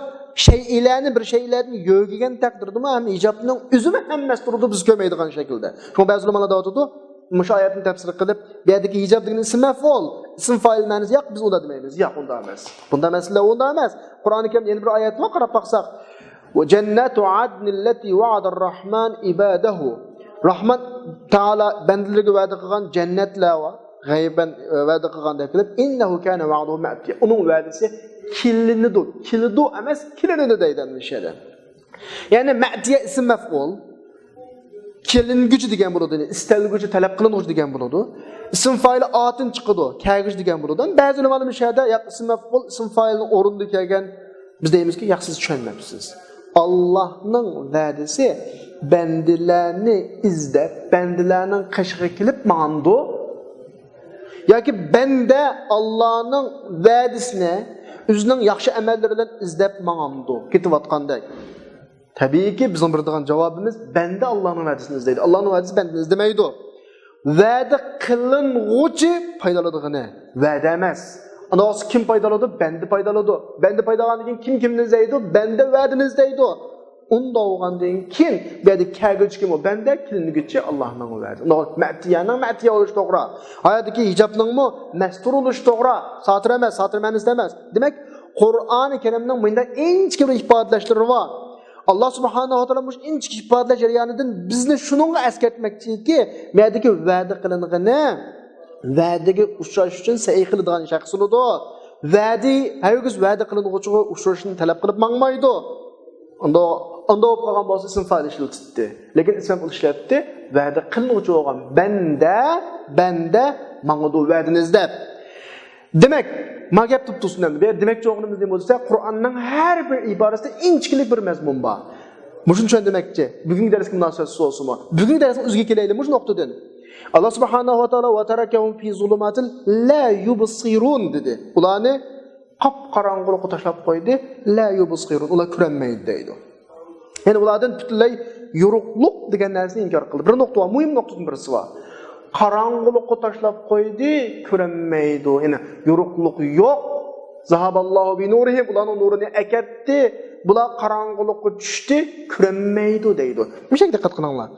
bir şeylarni yo'gigan taqdirda ham hijobning o'zini hammasi turadi biz ko'rmaydigan shaklda. Shu ba'zi ulamolar aytadi, mush oyatni tafsir qilib, bu yerdagi hijob degan ism maf'ul, ism fa'il ma'nosi yo'q, biz unda demaymiz. Yo'q, unda emas. Bunda emas. Qur'oni Karim yana bir oyatga qarab baqsaq, "Va jannatu adnin allati wa'ada ar-rahman ibadahu." Rahman taala bandalariga va'da qilgan jannatlar va g'ayban va'da qilgan deb kelib, "Innahu kana wa'duhu ma'tiya." Uning va'dasi kilidu emas, kilinidi deydan mishada. Ya'ni ma'tiya ism maf'ul, kilinguchi degan bo'ladi, istalguchi, talab qilinguchi degan bo'ladi. Ism fa'ili atin chiqadi, kagich degan bo'ladi. Ba'zi ulamlar mishada ism maf'ul, ism fa'ilning o'rnida kelgan biz deymizki, yo'q siz tushunmayapsiz. Allohning va'dasi bandilarni izlab, bandilarning qashig'iga kelib ma'ndo yoki banda Allohning va'dasini o'zining yaxshi amallari bilan izlab mang'amdi, ketayotgandek. Tabiiyki bizning beradigan javobimiz banda Allohning va'dasini izlaydi. Allohning va'dasi bandani izlamaydi. Va'da qiling'uchi foydalanadigan va'da emas. Anaqasi kim foydaladi? Banda foydaladi. Banda foydalagandan keyin kimni izlaydi? Banda va'dani izlaydi. Unda olgandan keyin bu yerda kagich kim o? Banda kilingichi Allohning va'dasi. Ma'tiyaning ma'tiya bo'lish to'g'ri. Hayotdagi hijobningmi mastur bo'lish to'g'ri. Sotir emas, sotir ma'nosi emas. Demak, Qur'oni Karimning bunda inchki bir ifodalashlar bor. Allah subhanahu wa ta'ala bu inchki ifodalash jarayonidan bizni shuningga eskartmoqchiki, bu yerdagi va'da qilingani va'daga uchrash uchun sa'iy qiladigan shaxs bo'ladi. Va'di hargiz va'da qilinuvchiga uchrashni talab qilib mangmaydi. Unda bo'lib qolgan bo'lsa ism fa'il ishlatdi. Lekin ism ishlatdi, va'da qilinuvchi bo'lgan banda mang'udu va'dini izlab. Demak, magap tuttusundan demakchi o'g'limiz nima bo'lsa, Qur'onning har bir iborasida inchkilik bir mazmun bor. Mushuncha demakchi, bugungi darsga munosabatsiz bo'lsinmi? Bugungi darsga o'ziga kelaylik, mushun o'qtidan. Allah subhanahu wa ta'ala va tarakahum fi zulumatin la yubsirun dedi. Ularni qop-qorong'ulikqa tashlab qo'ydi, la yubsirun, ular ko'rmaydi deydi. Ya'ni ulardan butunlay yo'ruqlik degan narsani inkor qildi. Bir nuqta bor, muhim nuqtadan birisi bor. Qarong'ulikqa tashlab qo'ydi, ko'rmaydi. Ya'ni yo'ruqlik yo'q. Zahaballohu bi nurihim, ularning nurini akatdi. Bular qarong'ulikqa tushdi, ko'rmaydi deydi. Mishak diqqat qilinglar.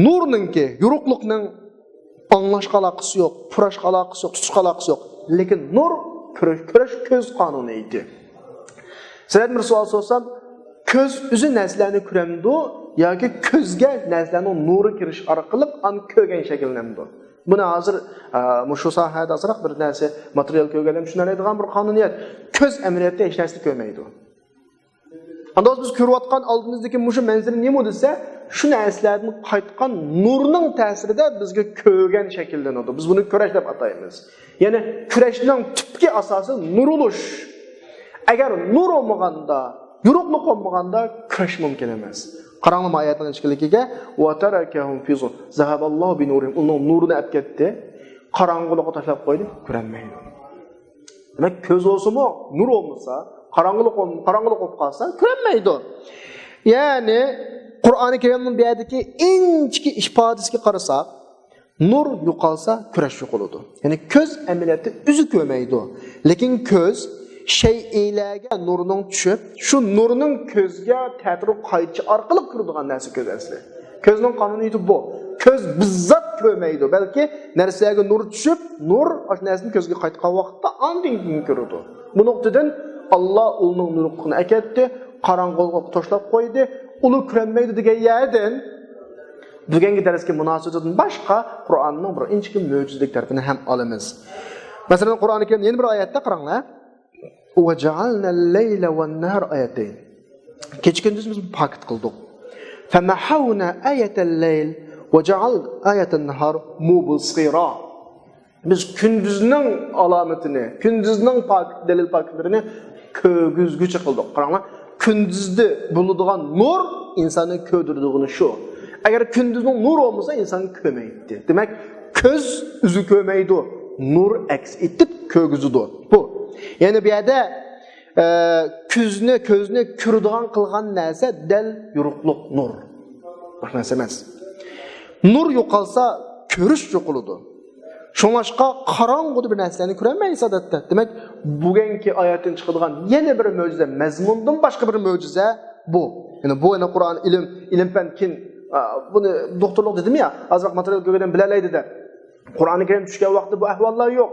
Nurninki, yo'ruqlikning anglashga aloqasi yo'q, purashga aloqasi yo'q, tutishga aloqasi yo'q. Lekin nur ko'rish ko'z qonuni edi. Sizlarga bir savol so'rasam, ko'z o'zi narsalarni ko'ramdi yoki ko'zga narsalarning nuri kirish orqali an ko'rgan shakllanadi? Buni hozir shu sohada azroq bir narsa material ko'rganim tushunadigan bir qonuniyat. Ko'z amaliyotda hech narsa ko'rmaydi. Andoz biz ko'rayotgan oldimizdagi mushu manzara nima desa, shu narsalarning qaytgan nurning ta'sirida bizga ko'rgan shakllanadi. Biz buni ko'rash deb ataymiz. Ya'ni kurashning tubki asosi nur bo'lish. Agar nur olmaganda, yo'ruqlik olmaganda kurash mumkin emas. Qaranglar oyatning ichkiligiga va tarakahum fi zul. Zahaballohu bi nurihim. Uning nurini olib ketdi. Qarong'ulikqa tashlab qo'ydi, ko'rmaydi. Demak, ko'z olsa-mu, nur olmasa, qarong'ulik olib qolsa, ko'rmaydi. Ya'ni Qur'oni Karimning bu yerdagi inchki ifodasiga qarasak, nur yo'qolsa, kurash yo'qoladi. Ya'ni ko'z amaliyotda o'zi ko'rmaydi. Lekin ko'z shay'larga nurning tushib, shu nurning ko'zga ta'sir qaytishi orqali kiradigan narsa ko'z asli. Ko'zning qonuniyati bu. Ko'z bizzat ko'rmaydi, balki narsalarga nur tushib, nur o'sha narsani ko'zga qaytgan vaqtda andin ko'radi. Bu nuqtadan Alloh uning nurini akatdi, qorong'ulikqa tashlab qo'ydi. Ulu ko'rmaydi degan yerdan bugungi darsga munosabatdan boshqa Qur'onning bir inchki mo'jizalik tarafini ham olamiz. Masalan, Qur'oni Karim yana bir oyatda qaranglar. Va ja'alna al-layla wan-nahar oyatayn. Kechkunduz biz paket qildik. Famahawna ayatal-layl va ja'al ayatan-nahar mubsira. Biz kunduzning alomatini, kunduzning dalil paketlarini ko'rgizguchi qildik. Qaranglar. Kunduzda bo'ladigan nur insonni ko'rdirdigini shu. Agar kunduzning nur olmasa inson ko'rmaydi. Demak, ko'z o'zi ko'rmaydi, nur aks etib ko'rgizadi. Bu. Ya'ni bu yerda ko'zni ko'radigan qilgan narsa dal yo'ruqliq nur. Boshqa narsa emas. Nur yo'qolsa, ko'rish yo'qoladi. Shuningga qorong'uda bir narsalarni ko'rmaysiz odatda. Demak, bugungi oyatdan chiqadigan yana bir mo'jiza, mazmundan boshqa bir mo'jiza bu. Ya'ni bu Qur'on ilm fan kin buni doktorlik dedim-ya, azroq material ko'rgan bilalaydi-da. Qur'oni Karim tushgan vaqtda bu ahvollar yo'q.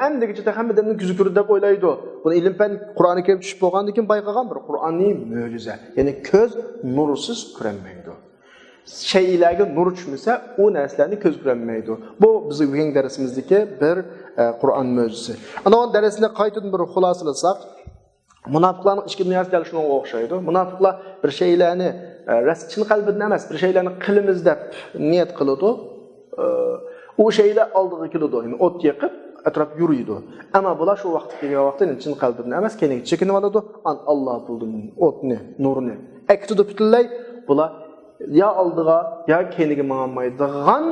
Hammagicha hammadan ko'zi ko'rdi deb o'ylaydi. Buni ilm fan Qur'oni Karim tushib bo'lgandan keyin bayqagan bir Qur'onning mo'jiza. Ya'ni ko'z nursiz ko'rmaydi. Shaylarga nur tushmasa, u narsalarni ko'z ko'rmaydi. Bu bizning bugungi darsimizdagi bir Qur'on mo'jizasi. Ana o darsni qaytadan bir xulosalasak, munofiqlarning ichki dunyosi dal shunga o'xshaydi. Munofiqlar bir shaylarni chin qalbidan emas, bir shaylarni qilamiz deb niyat qiladi. U shaylar oldiga keladi, ya'ni o't yoqib atrof yuriydi. Ammo bular shu vaqtga kelgan vaqtda chin qalbidan emas, keyinga chekinib oladi. Alloh bildim o'tni, nurni. Aktida butunlay bular ya oldiga ya keyinga ma'maydigan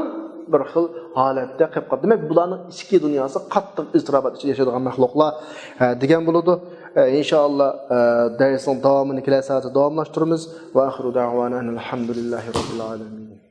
bir xil holatda qilib qoldi. Demak, bularning ichki dunyosi qattiq iztirobat ichida yashaydigan mahluqlar degan bo'ladi. İnşallah dersin davamını kelar soatda davomlashtiramiz. Va axiru da'vana alhamdulillahi robbil alamin.